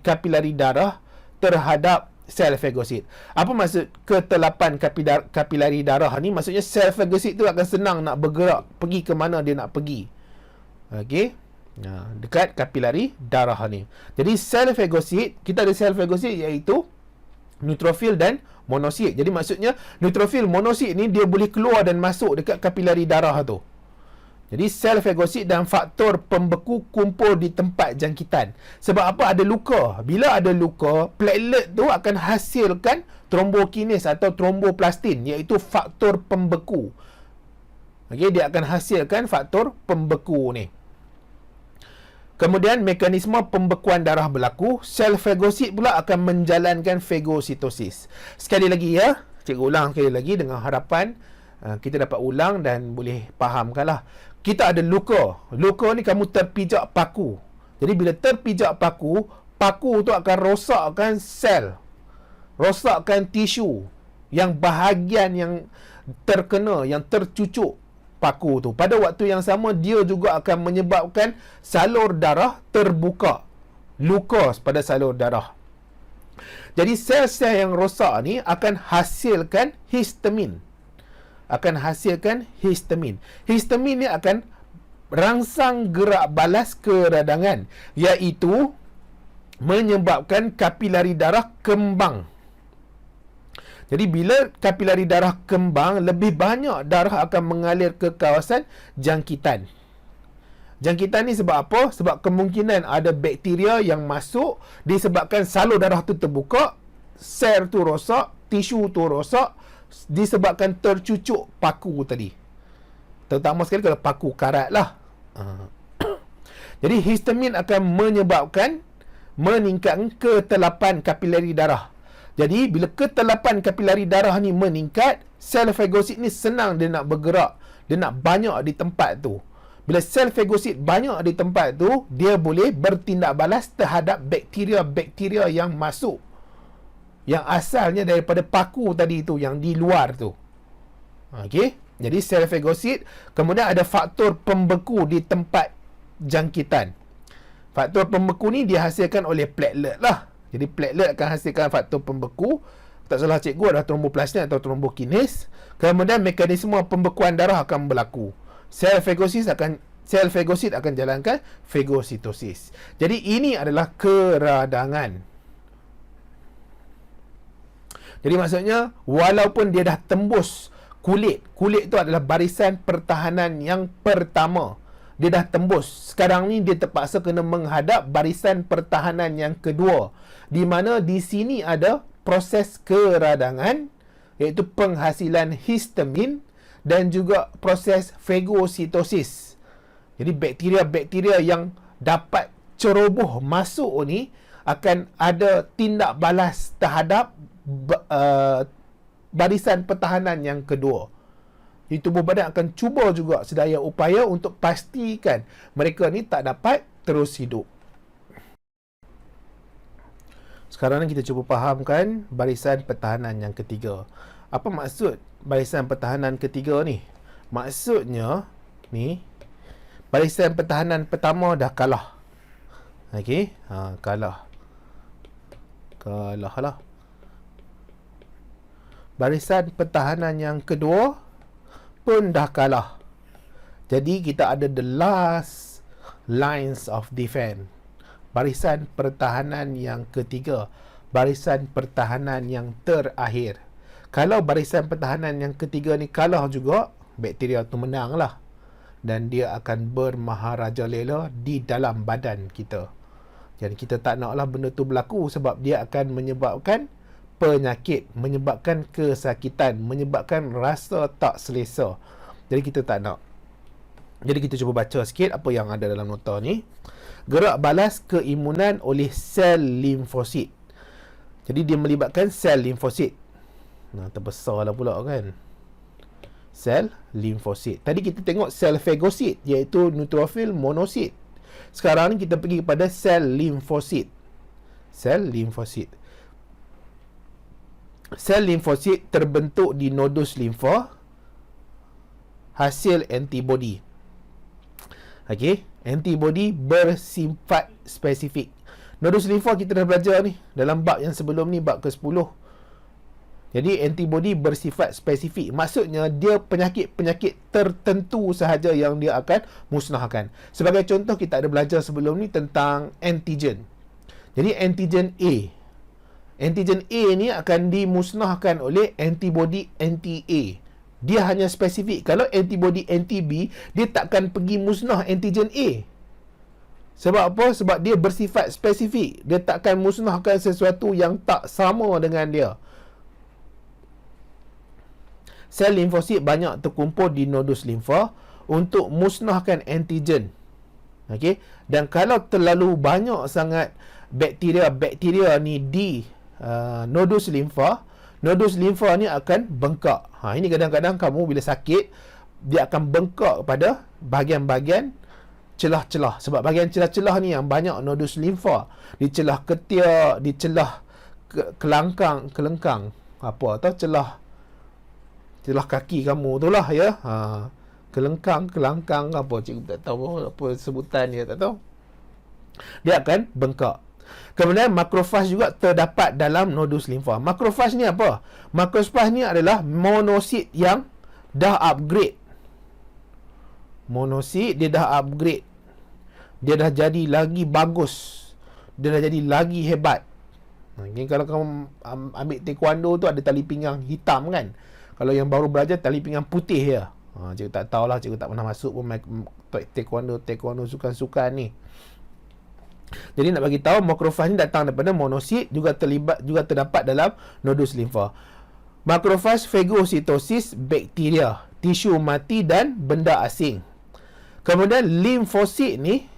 kapilari darah terhadap sel fagosit. Apa maksud ketelapan kapilari darah ni? Maksudnya sel fagosit tu akan senang nak bergerak, pergi ke mana dia nak pergi. Okey. Dekat kapilari darah ni. Jadi sel fagosit, kita ada sel fagosit iaitu neutrofil dan monosit. Jadi maksudnya neutrofil, monosit ni dia boleh keluar dan masuk dekat kapilari darah tu. Jadi sel fagosit dan faktor pembeku kumpul di tempat jangkitan. Sebab apa? Ada luka. Bila ada luka, platelet tu akan hasilkan trombokines atau tromboplastin, iaitu faktor pembeku. Okey, dia akan hasilkan faktor pembeku ni. Kemudian mekanisme pembekuan darah berlaku, sel fagosit pula akan menjalankan fagositosis. Sekali lagi ya, cikgu ulang sekali lagi dengan harapan kita dapat ulang dan boleh fahamkanlah. Kita ada luka. Luka ni kamu terpijak paku. Jadi bila terpijak paku, paku tu akan rosakkan sel. Rosakkan tisu yang bahagian yang terkena, yang tercucuk paku tu. Pada waktu yang sama, dia juga akan menyebabkan salur darah terbuka. Luka pada salur darah. Jadi sel-sel yang rosak ni akan hasilkan histamin. Histamin ni akan rangsang gerak balas keradangan, iaitu menyebabkan kapilari darah kembang. Jadi bila kapilari darah kembang, lebih banyak darah akan mengalir ke kawasan jangkitan. Jangkitan ni sebab apa? Sebab kemungkinan ada bakteria yang masuk, disebabkan salur darah tu terbuka, sel tu rosak, tisu tu rosak, disebabkan tercucuk paku tadi. Terutama sekali kalau paku karat lah. Jadi histamin akan menyebabkan meningkatkan ketelapan kapilari darah. Jadi bila ketelapan kapilari darah ni meningkat, sel fagosit ni senang dia nak bergerak, dia nak banyak di tempat tu. Bila sel fagosit banyak di tempat tu, dia boleh bertindak balas terhadap bakteria-bakteria yang masuk, yang asalnya daripada paku tadi tu, yang di luar tu. Okey, jadi sel fagosit, kemudian ada faktor pembeku di tempat jangkitan. Faktor pembeku ni dihasilkan oleh platelet lah. Jadi platelet akan hasilkan faktor pembeku. Tak salah cikgu, adalah tromboplastin atau trombokinase. Kemudian mekanisme pembekuan darah akan berlaku. Sel fagosit akan jalankan fagositosis. Jadi ini adalah keradangan. Jadi maksudnya, walaupun dia dah tembus kulit tu adalah barisan pertahanan yang pertama. Dia dah tembus. Sekarang ni dia terpaksa kena menghadap barisan pertahanan yang kedua, di mana di sini ada proses keradangan, iaitu penghasilan histamin, dan juga proses fagositosis. Jadi bakteria-bakteria yang dapat ceroboh masuk ni akan ada tindak balas terhadap barisan pertahanan yang kedua. Di tubuh badan akan cuba juga sedaya upaya untuk pastikan mereka ni tak dapat terus hidup. Sekarang ni kita cuba fahamkan barisan pertahanan yang ketiga. Apa maksud barisan pertahanan ketiga ni? Maksudnya ni, barisan pertahanan pertama dah kalah. Okey, kalah lah. Barisan pertahanan yang kedua pun dah kalah. Jadi kita ada the last lines of defense. Barisan pertahanan yang ketiga, barisan pertahanan yang terakhir. Kalau barisan pertahanan yang ketiga ni kalah juga, bakteria tu menang lah, dan dia akan bermaharaja lela di dalam badan kita. Jadi kita tak naklah benda tu berlaku, sebab dia akan menyebabkan penyakit, menyebabkan kesakitan, menyebabkan rasa tak selesa. Jadi kita tak nak. Jadi kita cuba baca sikit apa yang ada dalam nota ni. Gerak balas keimunan oleh sel limfosit. Jadi dia melibatkan sel limfosit. Terbesar lah pula kan, sel limfosit. Tadi kita tengok sel fagosit, iaitu neutrophil monosit. Sekarang ni kita pergi kepada sel limfosit. Sel limfosit. Sel limfosit terbentuk di nodus limfa hasil antibody. Okey, antibody bersifat spesifik. Nodus limfa kita dah belajar ni dalam bab yang sebelum ni, bab ke-10. Jadi antibody bersifat spesifik. Maksudnya dia penyakit-penyakit tertentu sahaja yang dia akan musnahkan. Sebagai contoh, kita ada belajar sebelum ni tentang antigen. Jadi antigen A. Antigen A ni akan dimusnahkan oleh antibody anti-A. Dia hanya spesifik. Kalau antibody anti-B, dia takkan pergi musnah antigen A. Sebab apa? Sebab dia bersifat spesifik. Dia takkan musnahkan sesuatu yang tak sama dengan dia. Sel limfosit banyak terkumpul di nodus limfa untuk musnahkan antigen. Okey, dan kalau terlalu banyak sangat bakteria-bakteria ni di nodus limfa ni akan bengkak. Ini kadang-kadang kamu bila sakit, dia akan bengkak pada bahagian-bahagian celah-celah. Sebab bahagian celah-celah ni yang banyak nodus limfa. Di celah ketiak, di celah kelengkang, celah kaki kamu tu lah ya. Kelengkang apa, cikgu tak tahu apa sebutan dia, tak tahu. Dia akan bengkak. Kemudian makrofag juga terdapat dalam nodus limfa. Makrofag ni apa? Makrofag ni adalah monosit yang dah upgrade. Monosit dia dah upgrade. Dia dah jadi lagi bagus. Dia dah jadi lagi hebat. Okay, kalau kamu ambil taekwondo tu ada tali pinggang hitam kan. Kalau yang baru belajar tali pinggang putih je. Cikgu tak tahulah, cikgu tak pernah masuk pun taekwondo sukan-sukan ni. Jadi nak bagi tahu makrofag ni datang daripada monosit, juga terdapat dalam nodus limfa. Makrofag fagositosis bakteria, tisu mati dan benda asing. Kemudian limfosit ni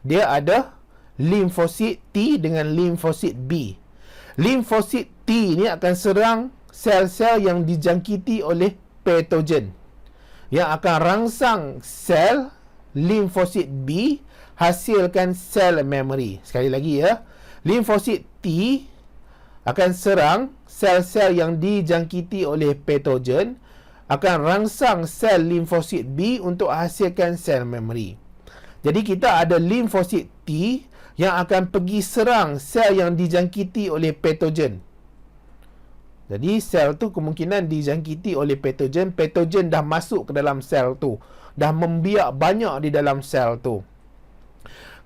dia ada limfosit T dengan limfosit B. Limfosit T ni akan serang sel-sel yang dijangkiti oleh patogen, yang akan rangsang sel limfosit B, hasilkan sel memory. Sekali lagi ya, limfosit T akan serang sel-sel yang dijangkiti oleh patogen, akan rangsang sel limfosit B untuk hasilkan sel memory. Jadi kita ada limfosit T yang akan pergi serang sel yang dijangkiti oleh patogen. Jadi sel tu kemungkinan dijangkiti oleh patogen. Patogen dah masuk ke dalam sel tu, dah membiak banyak di dalam sel tu.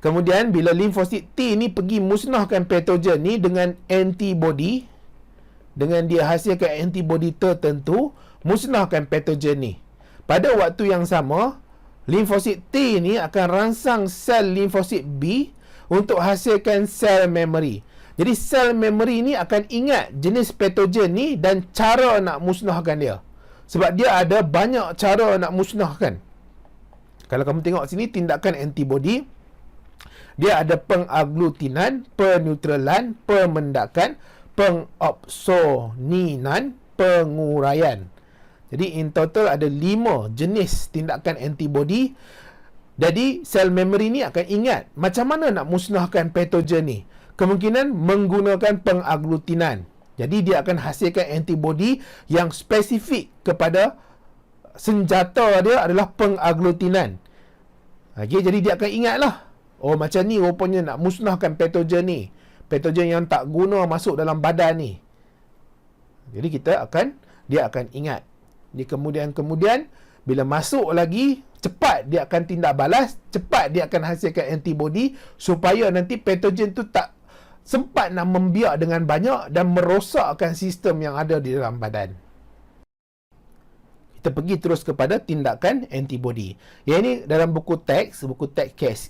Kemudian bila limfosit T ni pergi musnahkan patogen ni dengan antibody, dengan dia hasilkan antibody tertentu, musnahkan patogen ni. Pada waktu yang sama, limfosit T ni akan rangsang sel limfosit B untuk hasilkan sel memory. Jadi sel memory ni akan ingat jenis patogen ni dan cara nak musnahkan dia. Sebab dia ada banyak cara nak musnahkan. Kalau kamu tengok sini tindakan antibody, dia ada pengaglutinan, peneutralan, pemendakan, pengopsoninan, penguraian. Jadi in total ada 5 jenis tindakan antibody. Jadi sel memory ni akan ingat macam mana nak musnahkan patogen ni. Kemungkinan menggunakan pengaglutinan. Jadi dia akan hasilkan antibody yang spesifik kepada senjata dia adalah pengaglutinan. Okay, jadi dia akan ingatlah, oh macam ni rupanya nak musnahkan patogen ni. Patogen yang tak guna masuk dalam badan ni. Jadi dia akan ingat. Di kemudian bila masuk lagi, cepat dia akan tindak balas, cepat dia akan hasilkan antibody supaya nanti patogen tu tak sempat nak membiak dengan banyak dan merosakkan sistem yang ada di dalam badan. Kita pergi terus kepada tindakan antibody. Yang ini dalam buku teks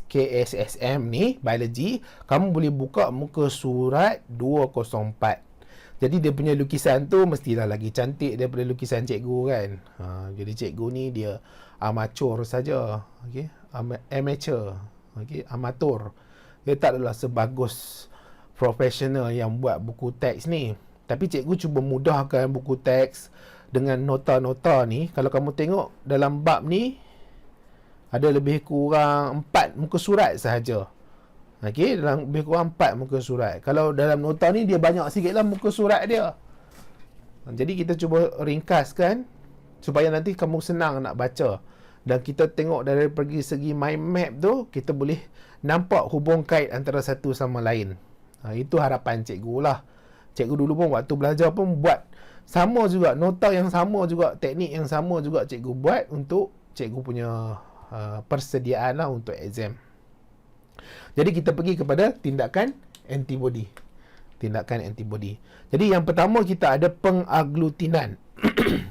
KSSM ni, biology, kamu boleh buka muka surat 204. Jadi dia punya lukisan tu mestilah lagi cantik daripada lukisan cikgu kan. Jadi cikgu ni dia amatur saja, okey, amateur, okey, amatur. Dia tak adalah sebagus profesional yang buat buku teks ni. Tapi cikgu cuba mudahkan buku teks dengan nota-nota ni. Kalau kamu tengok dalam bab ni ada lebih kurang 4 muka surat sahaja. Okey, dalam lebih kurang 4 muka surat. Kalau dalam nota ni dia banyak sikitlah muka surat dia. Jadi kita cuba ringkaskan supaya nanti kamu senang nak baca. Dan kita tengok dari pergi segi mind map tu, kita boleh nampak hubung kait antara satu sama lain. Itu harapan cikgu lah. Cikgu dulu pun waktu belajar pun buat sama juga, nota yang sama juga, teknik yang sama juga cikgu buat untuk cikgu punya persediaan lah untuk exam. Jadi kita pergi kepada tindakan antibody. Tindakan antibody. Jadi yang pertama kita ada pengaglutinan.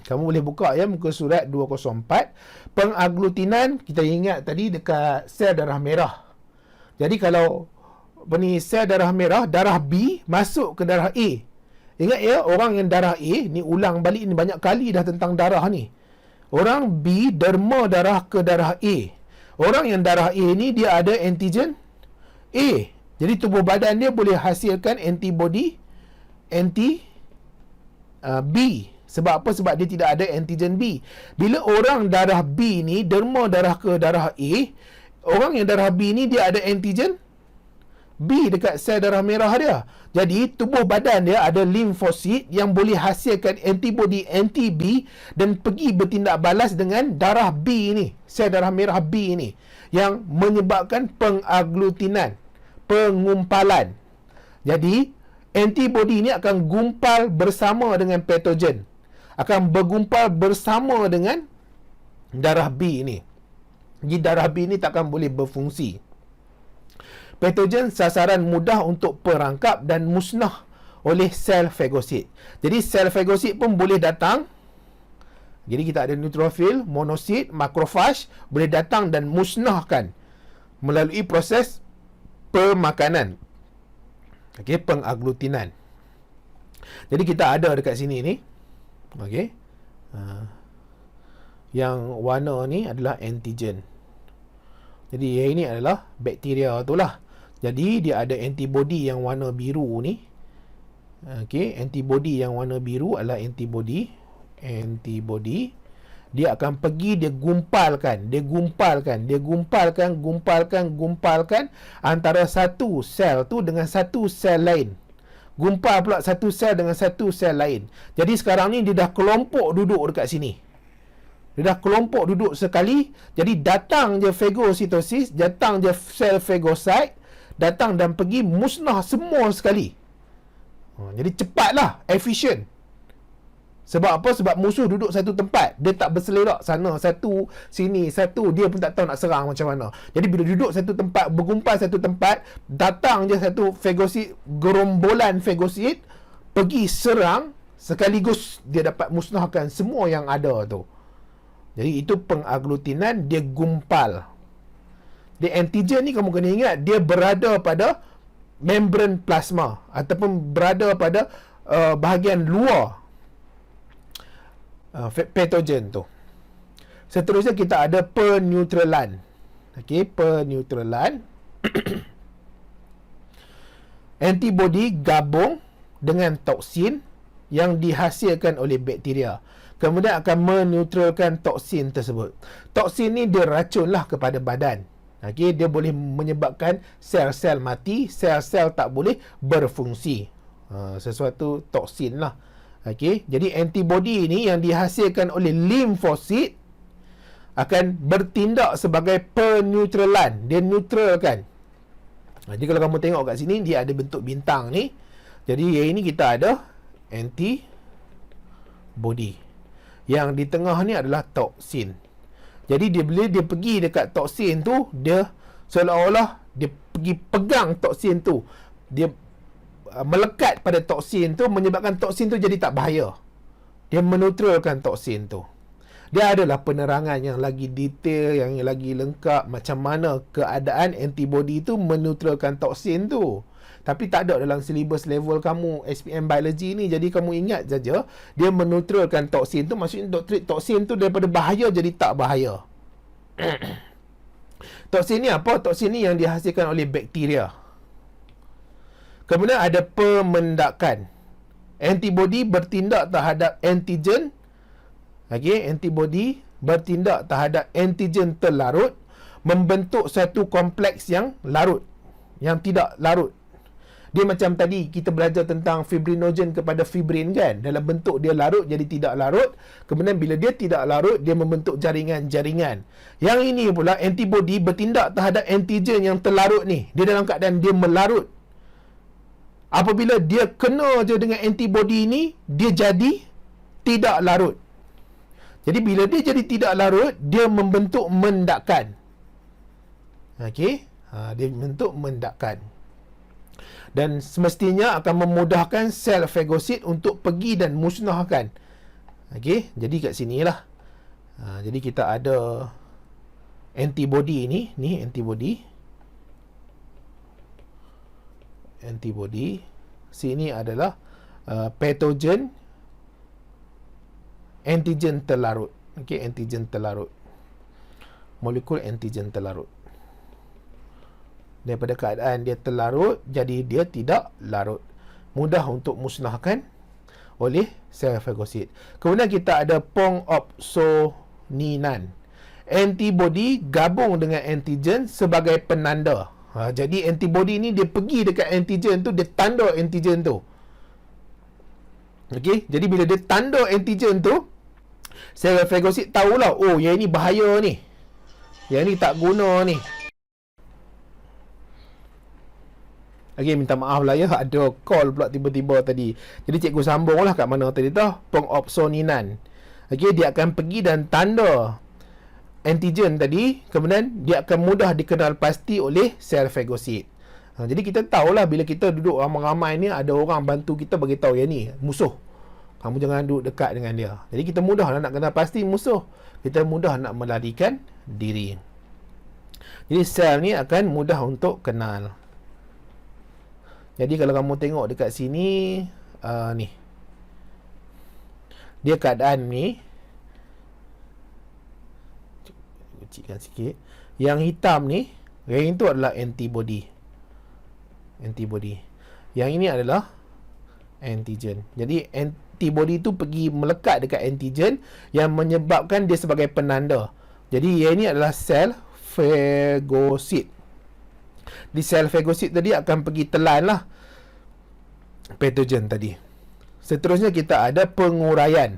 Kamu boleh buka ya muka surat 204. Pengaglutinan kita ingat tadi dekat sel darah merah. Jadi kalau sel darah merah, darah B masuk ke darah A. Ingat ya, orang yang darah A ni, ulang balik ni banyak kali dah tentang darah ni. Orang B derma darah ke darah A. Orang yang darah A ni dia ada antigen A. Jadi tubuh badan dia boleh hasilkan antibody B. Sebab apa? Sebab dia tidak ada antigen B. Bila orang darah B ni derma darah ke darah A, orang yang darah B ni dia ada antigen B dekat sel darah merah dia. Jadi tubuh badan dia ada limfosit yang boleh hasilkan antibody anti-B dan pergi bertindak balas dengan darah B ni, sel darah merah B ni, yang menyebabkan pengaglutinan, pengumpalan. Jadi antibody ni akan gumpal bersama dengan patogen, akan bergumpal bersama dengan darah B ni. Jadi darah B ni takkan boleh berfungsi. Patogen sasaran mudah untuk perangkap dan musnah oleh sel fagosit. Jadi sel fagosit pun boleh datang. Jadi kita ada neutrofil, monosit, makrofag boleh datang dan musnahkan melalui proses pemakanan. Okey, pengaglutinan. Jadi kita ada dekat sini ni. Okey. Yang warna ni adalah antigen. Jadi yang ini adalah bakteria tu lah. Jadi dia ada antibody yang warna biru ni. Okey, antibody yang warna biru adalah antibody. Dia akan pergi, dia gumpalkan antara satu sel tu dengan satu sel lain. Gumpal pula satu sel dengan satu sel lain. Jadi sekarang ni dia dah kelompok duduk dekat sini. Dia dah kelompok duduk sekali. Jadi datang je fagositosis, datang je sel fagosit, datang dan pergi musnah semua sekali. Jadi cepatlah, efisien. Sebab apa? Sebab musuh duduk satu tempat. Dia tak berselerak sana satu, sini satu. Dia pun tak tahu nak serang macam mana. Jadi bila duduk satu tempat, bergumpal satu tempat, datang je satu fagosit, gerombolan fagosit, pergi serang, sekaligus dia dapat musnahkan semua yang ada tu. Jadi itu pengaglutinan, dia gumpal. Dia antigen ni kamu kena ingat, dia berada pada membran plasma ataupun berada pada bahagian luar patogen tu. Seterusnya kita ada peneutralan. Okey, peneutralan. Antibody gabung dengan toksin yang dihasilkan oleh bakteria. Kemudian akan meneutralkan toksin tersebut. Toksin ni dia racunlah kepada badan. Okey, dia boleh menyebabkan sel-sel mati, sel-sel tak boleh berfungsi. Sesuatu toksin lah. Okey, jadi antibody ni yang dihasilkan oleh limfosit akan bertindak sebagai peneutralan. Dia neutralkan. Jadi kalau kamu tengok kat sini, dia ada bentuk bintang ni. Jadi yang ini kita ada antibody. Yang di tengah ni adalah toksin. Jadi bila dia pergi dekat toksin tu, dia seolah-olah dia pergi pegang toksin tu. Dia melekat pada toksin tu, menyebabkan toksin tu jadi tak bahaya. Dia meneutralkan toksin tu. Dia adalah penerangan yang lagi detail, yang lagi lengkap macam mana keadaan antibody tu meneutralkan toksin tu. Tapi tak ada dalam silibus level kamu SPM biology ni. Jadi kamu ingat saja, dia meneutralkan toksin tu, maksudnya toksin tu daripada bahaya jadi tak bahaya. Toksin ni apa? Toksin ni yang dihasilkan oleh bakteria. Kemudian ada pemendakan. Antibody bertindak terhadap antigen. Okey, antibody bertindak terhadap antigen terlarut, membentuk satu kompleks yang larut, yang tidak larut. Dia macam tadi kita belajar tentang fibrinogen kepada fibrin kan. Dalam bentuk dia larut jadi tidak larut. Kemudian bila dia tidak larut, dia membentuk jaringan-jaringan. Yang ini pula antibody bertindak terhadap antigen yang terlarut ni. Dia dalam keadaan dia melarut. Apabila dia kena je dengan antibody ni, dia jadi tidak larut. Jadi bila dia jadi tidak larut, dia membentuk mendakan. Okey, dia membentuk mendakan. Dan semestinya akan memudahkan sel fagosit untuk pergi dan musnahkan. Okey, jadi kat sinilah. Jadi kita ada antibody ni antibody. Antibody sini adalah patogen antigen terlarut. Okey, antigen terlarut. Molekul antigen terlarut. Daripada keadaan dia terlarut, jadi dia tidak larut. Mudah untuk musnahkan oleh sel fagosit. Kemudian kita ada pongopsoninan. Antibody gabung dengan antigen sebagai penanda. Jadi antibody ni dia pergi dekat antigen tu, dia tanda antigen tu. Okey, jadi bila dia tanda antigen tu, sel fagosit tahulah, oh yang ini bahaya ni. Yang ni tak guna ni. Okey, minta maaf lah ya, ada call pula tiba-tiba tadi. Jadi cikgu sambunglah kat mana tadi tu, pongopsoninan. Okey, dia akan pergi dan tanda antigen tadi, kemudian dia akan mudah dikenal pasti oleh sel fagosit. Jadi kita tahulah bila kita duduk ramai-ramai ni, ada orang bantu kita bagi tahu yang ni musuh. Kamu jangan duduk dekat dengan dia. Jadi kita mudah nak kenal pasti musuh. Kita mudah nak melarikan diri. Jadi sel ni akan mudah untuk kenal. Jadi kalau kamu tengok dekat sini, ni. Dia keadaan ni. Kecilkan sikit. Yang hitam ni, yang itu adalah antibody. Yang ini adalah antigen. Jadi antibody tu pergi melekat dekat antigen yang menyebabkan dia sebagai penanda. Jadi yang ini adalah sel fagosit. Di sel fagosit tadi akan pergi telan lah patogen tadi. Seterusnya kita ada penguraian.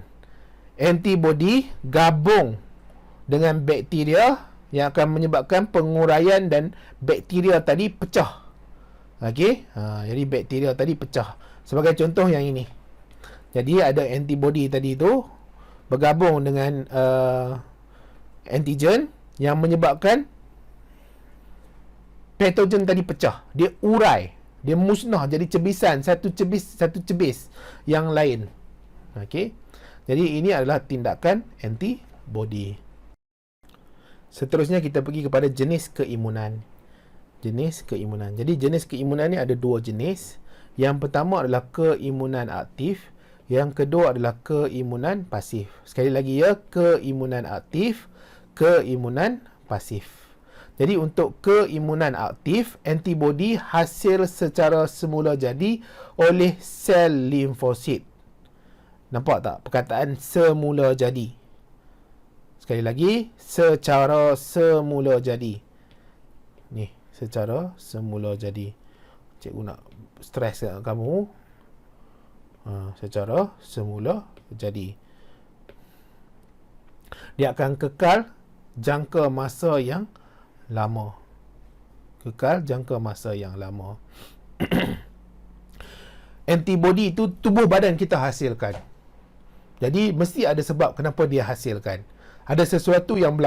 Antibody gabung dengan bakteria yang akan menyebabkan penguraian dan bakteria tadi pecah. Okey, jadi bakteria tadi pecah. Sebagai contoh yang ini. Jadi ada antibody tadi tu bergabung dengan antigen yang menyebabkan patogen tadi pecah. Dia urai, dia musnah jadi cebisan, satu cebis yang lain. Okey. Jadi ini adalah tindakan antibody. Seterusnya kita pergi kepada jenis keimunan. Jadi jenis keimunan ni ada dua jenis. Yang pertama adalah keimunan aktif, yang kedua adalah keimunan pasif. Sekali lagi ya, keimunan aktif, keimunan pasif. Jadi untuk keimunan aktif, antibody hasil secara semula jadi oleh sel limfosit. Nampak tak perkataan semula jadi? Sekali lagi, secara semula jadi. Ni, secara semula jadi. Cikgu nak stres kat kamu. Secara semula jadi. Dia akan kekal jangka masa yang lama. Antibody itu tubuh badan kita hasilkan. Jadi mesti ada sebab kenapa dia hasilkan. Ada sesuatu yang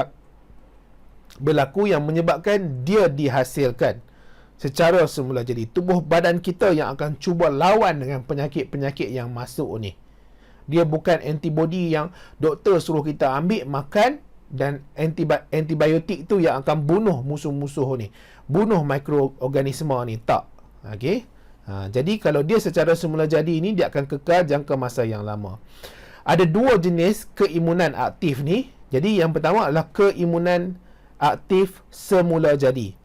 berlaku yang menyebabkan dia dihasilkan secara semula jadi. Tubuh badan kita yang akan cuba lawan dengan penyakit-penyakit yang masuk ni. Dia bukan antibody yang doktor suruh kita ambil, makan, dan antibiotik tu yang akan bunuh musuh-musuh ni, bunuh mikroorganisme ni. Tak. Okey. Jadi kalau dia secara semula jadi ni, dia akan kekal jangka masa yang lama. Ada dua jenis keimunan aktif ni. Jadi yang pertama adalah keimunan aktif semula jadi.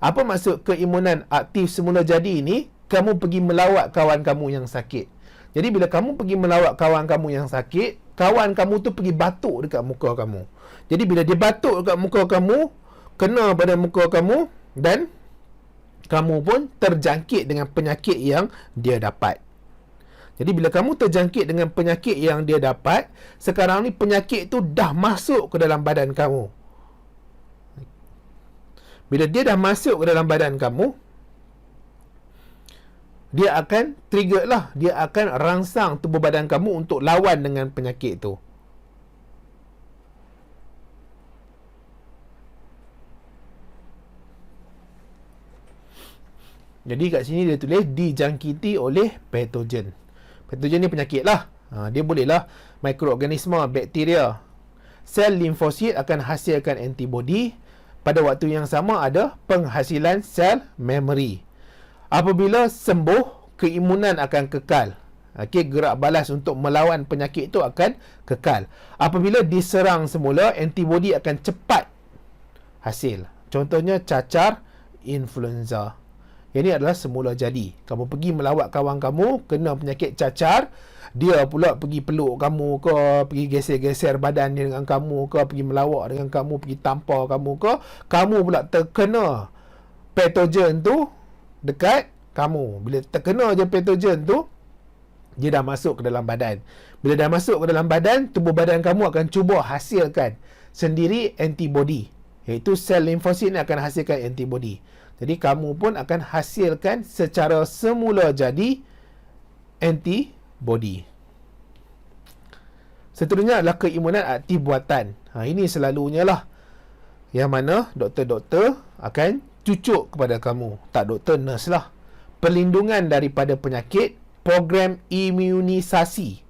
Apa maksud keimunan aktif semula jadi ni? Kamu pergi melawat kawan kamu yang sakit. Jadi bila kamu pergi melawat kawan kamu yang sakit, kawan kamu tu pergi batuk dekat muka kamu. Jadi bila dia batuk dekat muka kamu, kena pada muka kamu, dan kamu pun terjangkit dengan penyakit yang dia dapat. Jadi bila kamu terjangkit dengan penyakit yang dia dapat, sekarang ni penyakit tu dah masuk ke dalam badan kamu. Bila dia dah masuk ke dalam badan kamu, dia akan trigger lah. Dia akan rangsang tubuh badan kamu untuk lawan dengan penyakit tu. Jadi kat sini dia tulis dijangkiti oleh patogen. Patogen ni penyakit lah. Dia bolehlah mikroorganisme, bakteria. Sel limfosit akan hasilkan antibody. Pada waktu yang sama ada penghasilan sel memory. Apabila sembuh, keimunan akan kekal. Okey, gerak balas untuk melawan penyakit itu akan kekal. Apabila diserang semula, antibody akan cepat hasil. Contohnya cacar influenza. Ini adalah semula jadi. Kamu pergi melawat kawan kamu, kena penyakit cacar, dia pula pergi peluk kamu ke, pergi geser-geser badan dia dengan kamu ke, pergi melawat dengan kamu, pergi tampar kamu ke, kamu pula terkena patogen tu dekat kamu. Bila terkena je patogen tu, dia dah masuk ke dalam badan. Bila dah masuk ke dalam badan, tubuh badan kamu akan cuba hasilkan sendiri antibody. Iaitu sel limfosit ni akan hasilkan antibody. Jadi kamu pun akan hasilkan secara semula jadi antibody. Seterusnya adalah keimunan aktif buatan. Ini selalunya lah yang mana doktor-doktor akan cucuk kepada kamu, tak doktor, nurse lah, perlindungan daripada penyakit, program imunisasi,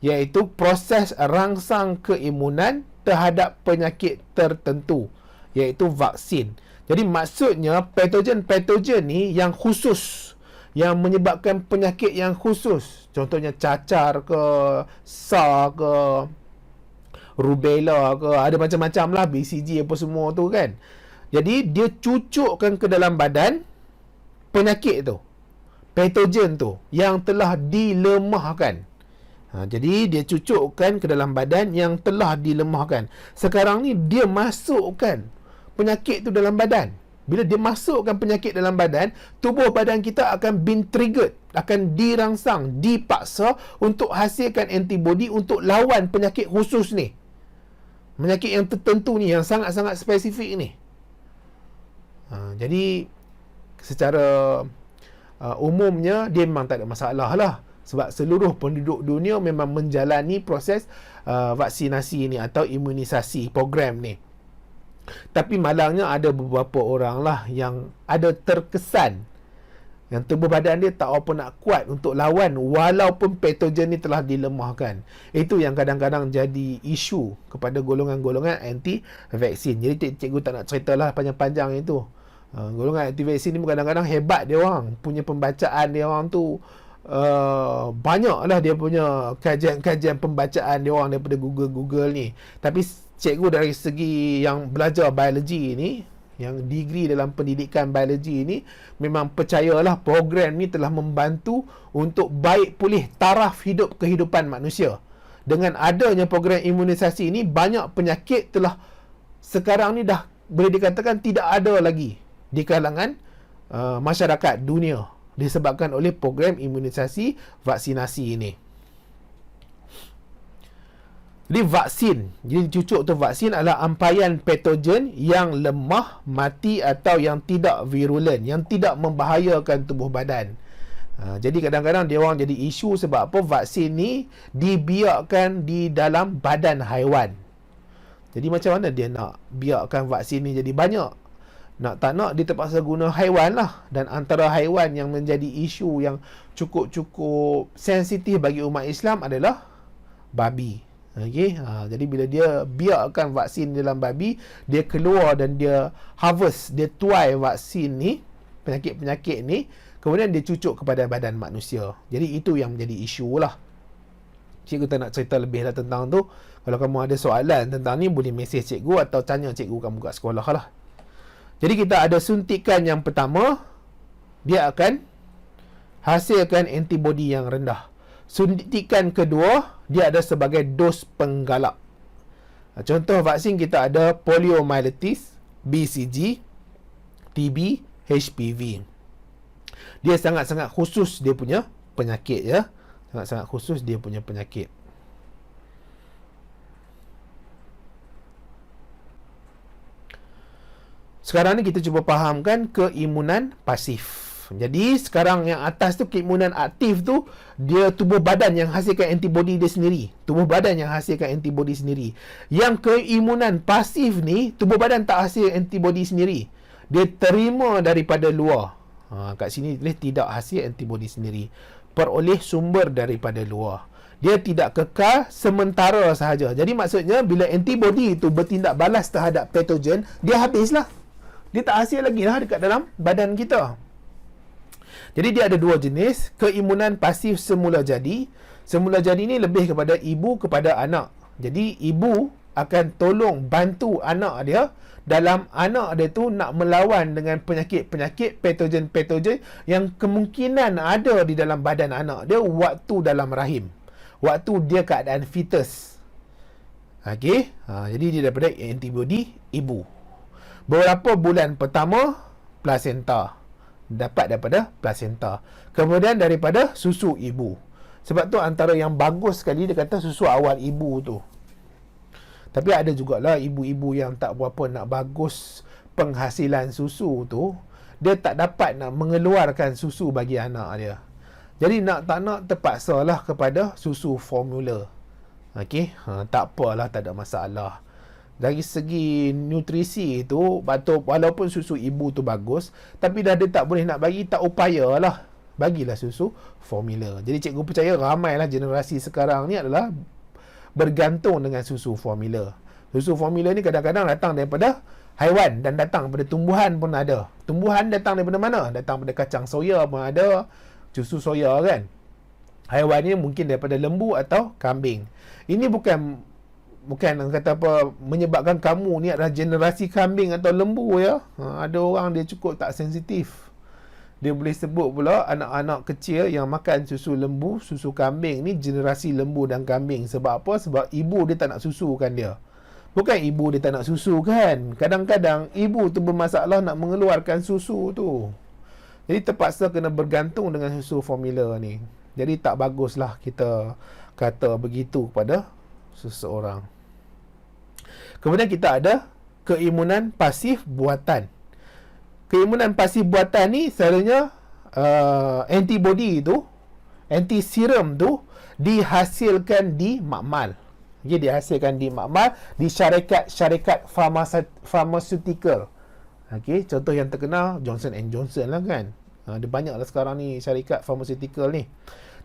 iaitu proses rangsang keimunan terhadap penyakit tertentu, iaitu vaksin. Jadi maksudnya patogen-patogen ni yang khusus, yang menyebabkan penyakit yang khusus, contohnya cacar ke, SARS ke, rubella ke, ada macam-macam lah, BCG apa semua tu kan. Jadi dia cucukkan ke dalam badan penyakit tu, patogen tu yang telah dilemahkan. Jadi dia cucukkan ke dalam badan yang telah dilemahkan. Sekarang ni dia masukkan penyakit tu dalam badan. Bila dia masukkan penyakit dalam badan, tubuh badan kita akan been triggered, akan dirangsang, dipaksa untuk hasilkan antibody untuk lawan penyakit khusus ni, penyakit yang tertentu ni, yang sangat-sangat spesifik ni. Jadi secara umumnya dia memang tak ada masalah lah, sebab seluruh penduduk dunia memang menjalani proses vaksinasi ni atau imunisasi program ni. Tapi malangnya ada beberapa orang lah yang ada terkesan yang tubuh badan dia tak apa nak kuat untuk lawan walaupun patogen ni telah dilemahkan. Itu yang kadang-kadang jadi isu kepada golongan-golongan anti vaksin. Jadi cikgu tak nak ceritalah panjang-panjang itu. Golongan anti vaksin ni kadang-kadang hebat dia orang, punya pembacaan dia orang tu banyaklah, dia punya kajian-kajian pembacaan dia orang daripada Google ni. Tapi cikgu dari segi yang belajar biologi ni, yang degree dalam pendidikan biologi ni, memang percayalah program ni telah membantu untuk baik pulih taraf hidup kehidupan manusia. Dengan adanya program imunisasi ni, banyak penyakit telah sekarang ni dah boleh dikatakan tidak ada lagi di kalangan masyarakat dunia disebabkan oleh program imunisasi vaksinasi ini. Jadi vaksin, jadi cucuk tu vaksin adalah ampaian patogen yang lemah, mati atau yang tidak virulen, yang tidak membahayakan tubuh badan. Jadi kadang-kadang dia orang jadi isu sebab apa? Vaksin ni dibiarkan di dalam badan haiwan. Jadi macam mana dia nak biarkan vaksin ni jadi banyak? Nak tak nak dia terpaksa guna haiwan lah. Dan antara haiwan yang menjadi isu yang cukup sensitif bagi umat Islam adalah babi. Okey, jadi bila dia biarkan vaksin dalam babi, dia keluar dan dia harvest, dia tuai vaksin ni, penyakit-penyakit ni, kemudian dia cucuk kepada badan manusia. Jadi itu yang menjadi isu lah. Cikgu tak nak cerita lebih lah tentang tu. Kalau kamu ada soalan tentang ni, boleh mesej cikgu atau tanya cikgu kamu kat sekolah lah. Jadi kita ada suntikan yang pertama, dia akan hasilkan antibody yang rendah. Suntikan kedua, dia ada sebagai dos penggalak. Contoh vaksin kita ada poliomyelitis, BCG, TB, HPV. Dia sangat-sangat khusus dia punya penyakit ya. Sangat-sangat khusus dia punya penyakit. Sekarang ni kita cuba fahamkan keimunan pasif. Jadi sekarang yang atas tu, keimunan aktif tu, dia tubuh badan yang hasilkan antibody dia sendiri. Tubuh badan yang hasilkan antibody sendiri. Yang keimunan pasif ni, tubuh badan tak hasil antibody sendiri. Dia terima daripada luar. Kat sini tulis tidak hasil antibody sendiri. Peroleh sumber daripada luar. Dia tidak kekal, sementara sahaja. Jadi maksudnya bila antibody itu bertindak balas terhadap patogen, dia habislah. Dia tak hasil lagi lah dekat dalam badan kita. Jadi dia ada dua jenis. Keimunan pasif semula jadi. Semula jadi ni lebih kepada ibu kepada anak. Jadi ibu akan tolong bantu anak dia dalam anak dia tu nak melawan dengan penyakit-penyakit, patogen-patogen yang kemungkinan ada di dalam badan anak dia waktu dalam rahim, waktu dia keadaan fetus. Okey, jadi dia daripada antibody ibu. Beberapa bulan pertama placenta, dapat daripada placenta. Kemudian daripada susu ibu. Sebab tu antara yang bagus sekali dia kata susu awal ibu tu. Tapi ada jugalah ibu-ibu yang tak berapa nak bagus penghasilan susu tu, dia tak dapat nak mengeluarkan susu bagi anak dia. Jadi nak tak nak terpaksalah kepada susu formula. Okey, tak apalah, tak ada masalah. Dari segi nutrisi tu, walaupun susu ibu tu bagus, tapi dah dia tak boleh nak bagi, tak upayalah, bagilah susu formula. Jadi cikgu percaya ramailah generasi sekarang ni adalah bergantung dengan susu formula. Susu formula ni kadang-kadang datang daripada haiwan dan datang daripada tumbuhan pun ada. Tumbuhan datang daripada mana? Datang daripada kacang soya pun ada, susu soya kan. Haiwan ni mungkin daripada lembu atau kambing. Ini bukan kata apa menyebabkan kamu ni adalah generasi kambing atau lembu ya. Ada orang dia cukup tak sensitif. Dia boleh sebut pula anak-anak kecil yang makan susu lembu, susu kambing ni generasi lembu dan kambing. Sebab apa? Sebab ibu dia tak nak susukan dia. Bukan ibu dia tak nak susukan. Kadang-kadang ibu tu bermasalah nak mengeluarkan susu tu. Jadi terpaksa kena bergantung dengan susu formula ni. Jadi tak baguslah kita kata begitu kepada seseorang. Kemudian kita ada keimunan pasif buatan. Keimunan pasif buatan ni selalunya antibody tu, anti-serum tu dihasilkan di makmal. Jadi dihasilkan di makmal, di syarikat pharmaceutical. Okey, contoh yang terkenal Johnson & Johnson lah kan. Ada banyak lah sekarang ni syarikat pharmaceutical ni.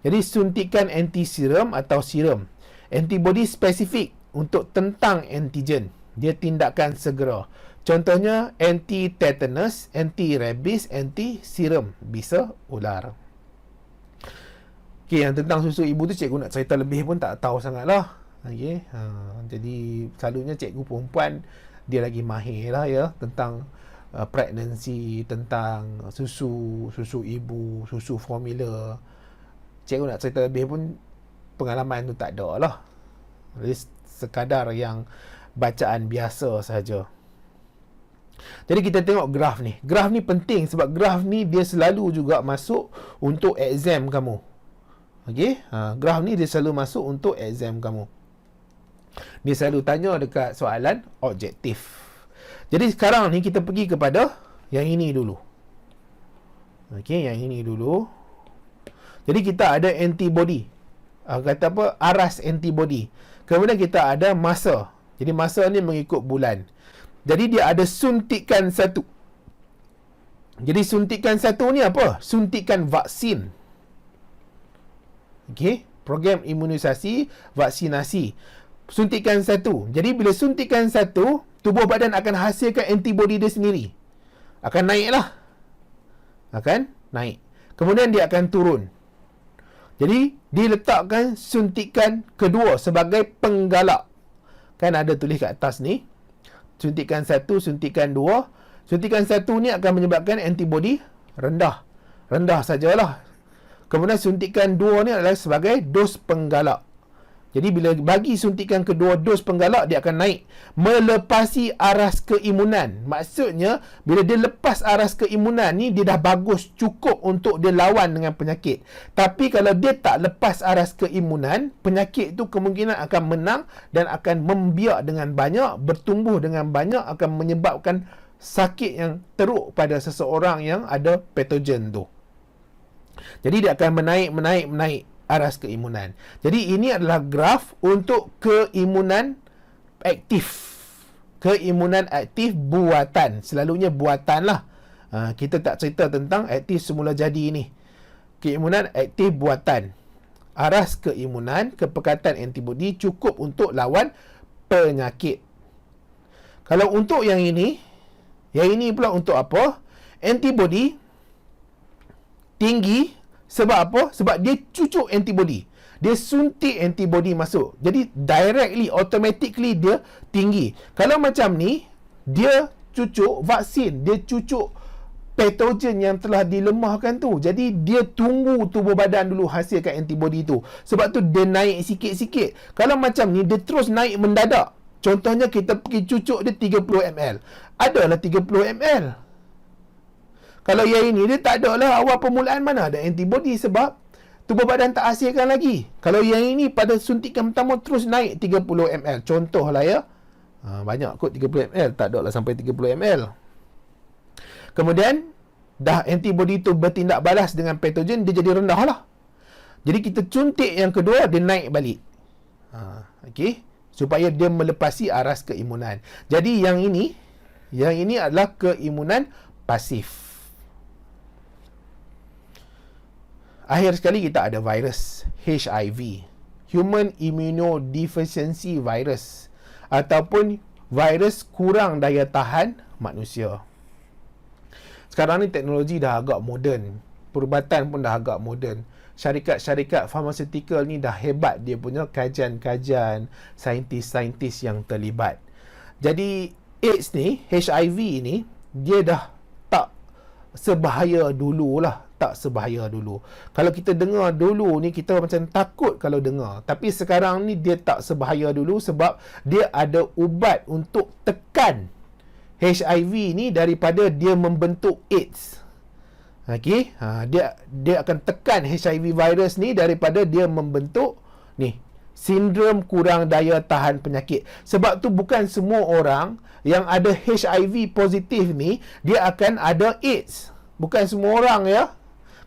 Jadi suntikan anti-serum atau serum. Antibody spesifik untuk tentang antigen. Dia tindakan segera. Contohnya anti-tetanus, anti-rabies, anti-serum bisa ular. Okey, yang tentang susu ibu tu cikgu nak cerita lebih pun tak tahu sangat lah. Okey, jadi selalunya cikgu perempuan dia lagi mahir lah ya tentang pregnancy, tentang susu ibu, susu formula. Cikgu nak cerita lebih pun pengalaman tu tak ada lah. Jadi sekadar yang bacaan biasa saja. Jadi kita tengok graf ni. Graf ni penting sebab graf ni dia selalu juga masuk untuk exam kamu. Okey, graf ni dia selalu masuk untuk exam kamu. Dia selalu tanya dekat soalan objektif. Jadi sekarang ni kita pergi kepada yang ini dulu. Okey, yang ini dulu. Jadi kita ada antibody. Kata apa? Aras antibody. Kemudian kita ada masa. Jadi masa ni mengikut bulan. Jadi dia ada suntikan satu. Jadi suntikan satu ni apa? Suntikan vaksin. Okey, program imunisasi, vaksinasi. Suntikan satu. Jadi bila suntikan satu, tubuh badan akan hasilkan antibody dia sendiri. Akan naik lah. Akan naik. Kemudian dia akan turun. Jadi diletakkan suntikan kedua sebagai penggalak. Kan ada tulis kat atas ni. Suntikan satu, suntikan dua. Suntikan satu ni akan menyebabkan antibody rendah. Rendah sajalah. Kemudian suntikan dua ni adalah sebagai dos penggalak. Jadi bila bagi suntikan kedua dos penggalak, dia akan naik. Melepasi aras keimunan. Maksudnya, bila dia lepas aras keimunan ni, dia dah bagus, cukup untuk dia lawan dengan penyakit. Tapi kalau dia tak lepas aras keimunan, penyakit tu kemungkinan akan menang dan akan membiak dengan banyak, bertumbuh dengan banyak, akan menyebabkan sakit yang teruk pada seseorang yang ada patogen tu. Jadi dia akan menaik aras keimunan. Jadi ini adalah graf untuk keimunan aktif. Keimunan aktif buatan. Selalunya buatan lah. Kita tak cerita tentang aktif semula jadi ni. Keimunan aktif buatan. Aras keimunan, kepekatan antibody cukup untuk lawan penyakit. Kalau untuk yang ini pula untuk apa? Antibody tinggi. Sebab apa? Sebab dia cucuk antibody. Dia suntik antibody masuk. Jadi directly, automatically dia tinggi. Kalau macam ni, dia cucuk vaksin. Dia cucuk patogen yang telah dilemahkan tu. Jadi dia tunggu tubuh badan dulu hasilkan antibody tu. Sebab tu dia naik sikit-sikit. Kalau macam ni, dia terus naik mendadak. Contohnya kita pergi cucuk dia 30 ml. Adalah 30 ml. Kalau yang ini, dia tak ada lah awal permulaan mana ada antibody sebab tubuh badan tak hasilkan lagi. Kalau yang ini pada suntikan pertama terus naik 30 ml. Contohlah ya. Banyak kot 30 ml. Tak ada lah sampai 30 ml. Kemudian, dah antibody tu bertindak balas dengan patogen, dia jadi rendah lah. Jadi kita suntik yang kedua, dia naik balik. Okey. supaya dia melepasi aras keimunan. Jadi yang ini adalah keimunan pasif. Akhir sekali kita ada virus HIV, Human Immunodeficiency Virus, ataupun virus kurang daya tahan manusia. Sekarang ni teknologi dah agak moden, perubatan pun dah agak moden. Syarikat-syarikat farmaseutical ni dah hebat, dia punya kajian-kajian, saintis-saintis yang terlibat. Jadi AIDS ni, HIV ni, dia dah tak sebahaya dulu lah. Tak sebahaya dulu. Kalau kita dengar dulu ni, kita macam takut kalau dengar. Tapi sekarang ni dia tak sebahaya dulu sebab dia ada ubat untuk tekan HIV ni daripada dia membentuk AIDS. Okey, dia akan tekan HIV virus ni daripada dia membentuk ni sindrom kurang daya tahan penyakit. Sebab tu bukan semua orang yang ada HIV positif ni dia akan ada AIDS. Bukan semua orang ya.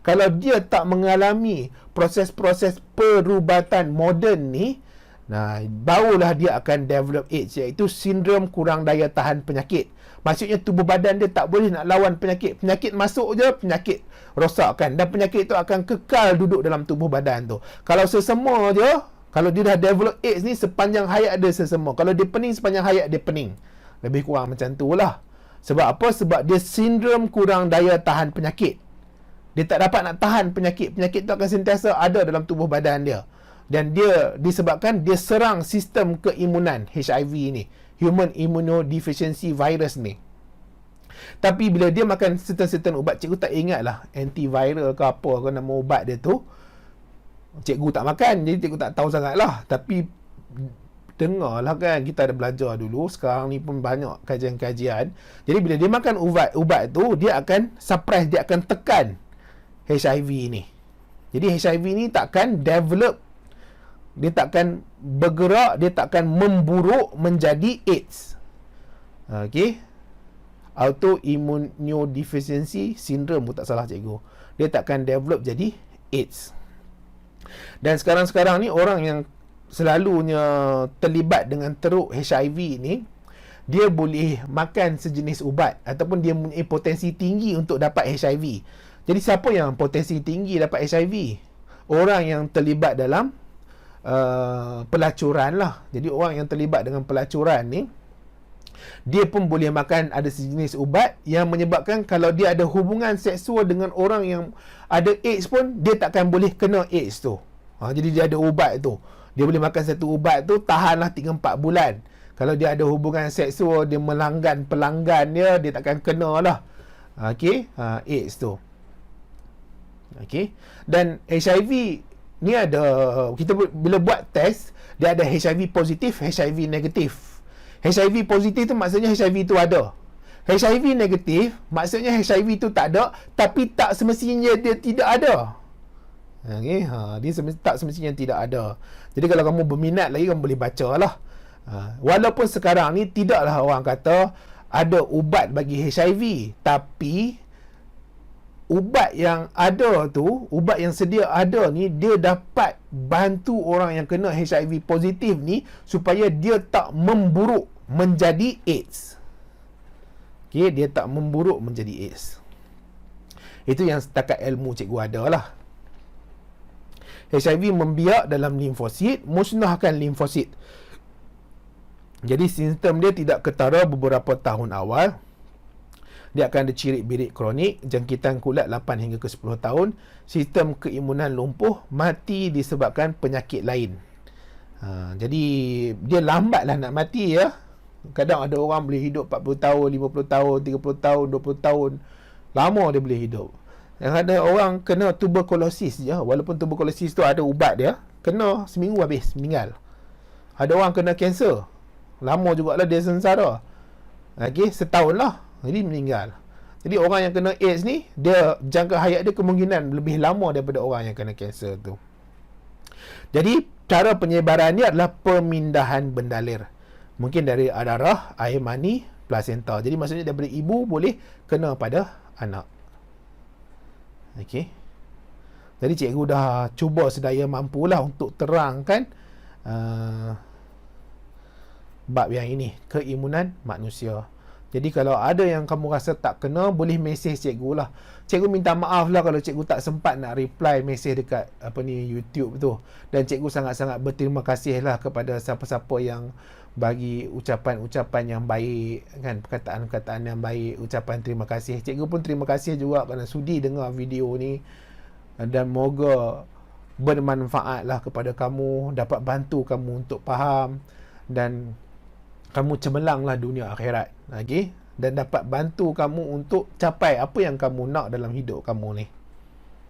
Kalau dia tak mengalami proses-proses perubatan moden ni, barulah dia akan develop AIDS, iaitu sindrom kurang daya tahan penyakit. Maksudnya tubuh badan dia tak boleh nak lawan penyakit. Penyakit masuk je, penyakit rosakkan. Dan penyakit tu akan kekal duduk dalam tubuh badan tu. Kalau sesama je, kalau dia dah develop AIDS ni, sepanjang hayat dia sesama. Kalau dia pening, sepanjang hayat dia pening. Lebih kurang macam tu lah. Sebab apa? Sebab dia sindrom kurang daya tahan penyakit. Dia tak dapat nak tahan penyakit. Penyakit tu akan sentiasa ada dalam tubuh badan dia. Dan dia disebabkan dia serang sistem keimunan HIV ni, Human Immunodeficiency Virus ni. Tapi bila dia makan certain ubat, cikgu tak ingat lah antiviral ke apa ke nama ubat dia tu. Cikgu tak makan, jadi cikgu tak tahu sangat lah. Tapi dengar lah kan, kita ada belajar dulu. Sekarang ni pun banyak kajian-kajian. Jadi bila dia makan ubat tu, dia akan suppress, dia akan tekan HIV ni. Jadi HIV ni takkan develop, dia takkan bergerak, dia takkan memburuk menjadi AIDS. Okey. Autoimmunodeficiency syndrome pun tak salah cikgu. Dia takkan develop jadi AIDS. Dan sekarang-sekarang ni orang yang selalunya terlibat dengan teruk HIV ni, dia boleh makan sejenis ubat ataupun dia mempunyai potensi tinggi untuk dapat HIV. Jadi siapa yang potensi tinggi dapat HIV? Orang yang terlibat dalam pelacuran lah. Jadi orang yang terlibat dengan pelacuran ni, dia pun boleh makan ada sejenis ubat yang menyebabkan kalau dia ada hubungan seksual dengan orang yang ada AIDS pun, dia takkan boleh kena AIDS tu. Jadi dia ada ubat tu. Dia boleh makan satu ubat tu, tahanlah 3-4 bulan. Kalau dia ada hubungan seksual, dia melanggan pelanggan dia, dia takkan kena lah AIDS tu. Okey. Dan HIV ni ada, kita bila buat test, dia ada HIV positif, HIV negatif. HIV positif tu maksudnya HIV tu ada. HIV negatif maksudnya HIV tu tak ada, tapi tak semestinya dia tidak ada. Okey, dia tak semestinya tidak ada. Jadi kalau kamu berminat lagi, kamu boleh baca lah. Walaupun sekarang ni tidaklah orang kata ada ubat bagi HIV, tapi ubat yang ada tu, ubat yang sedia ada ni, dia dapat bantu orang yang kena HIV positif ni supaya dia tak memburuk menjadi AIDS. Okey, dia tak memburuk menjadi AIDS. Itu yang setakat ilmu cikgu ada lah. HIV membiak dalam limfosit, musnahkan limfosit. Jadi sistem dia tidak ketara beberapa tahun awal. Dia akan ada cirit-birit kronik, jangkitan kulat 8 hingga ke 10 tahun. Sistem keimunan lumpuh, mati disebabkan penyakit lain. Jadi dia lambatlah nak mati ya. Kadang ada orang boleh hidup 40 tahun, 50 tahun, 30 tahun, 20 tahun. Lama dia boleh hidup. Yang ada orang kena tuberkulosis je, walaupun tuberkulosis tu ada ubat dia, kena seminggu habis, meninggal. Ada orang kena kanser, lama jugalah dia sengsara. Setahun lah, jadi meninggal. Jadi orang yang kena AIDS ni, dia jangka hayat dia kemungkinan lebih lama daripada orang yang kena kanser tu. Jadi cara penyebaran ni adalah pemindahan bendalir. Mungkin dari darah, air mani, plasenta. Jadi maksudnya daripada ibu boleh kena pada anak. Okey. Jadi cikgu dah cuba sedaya mampulah untuk terangkan bab yang ini, keimunan manusia. Jadi kalau ada yang kamu rasa tak kena, boleh mesej cikgu lah. Cikgu minta maaf lah kalau cikgu tak sempat nak reply mesej dekat YouTube tu. Dan cikgu sangat-sangat berterima kasih lah kepada siapa-siapa yang bagi ucapan-ucapan yang baik, kan, perkataan-perkataan yang baik, ucapan terima kasih. Cikgu pun terima kasih juga kerana sudi dengar video ni, dan moga bermanfaat lah kepada kamu, dapat bantu kamu untuk faham, dan kamu cemerlanglah dunia akhirat, okay? Dan dapat bantu kamu untuk capai apa yang kamu nak dalam hidup kamu ni.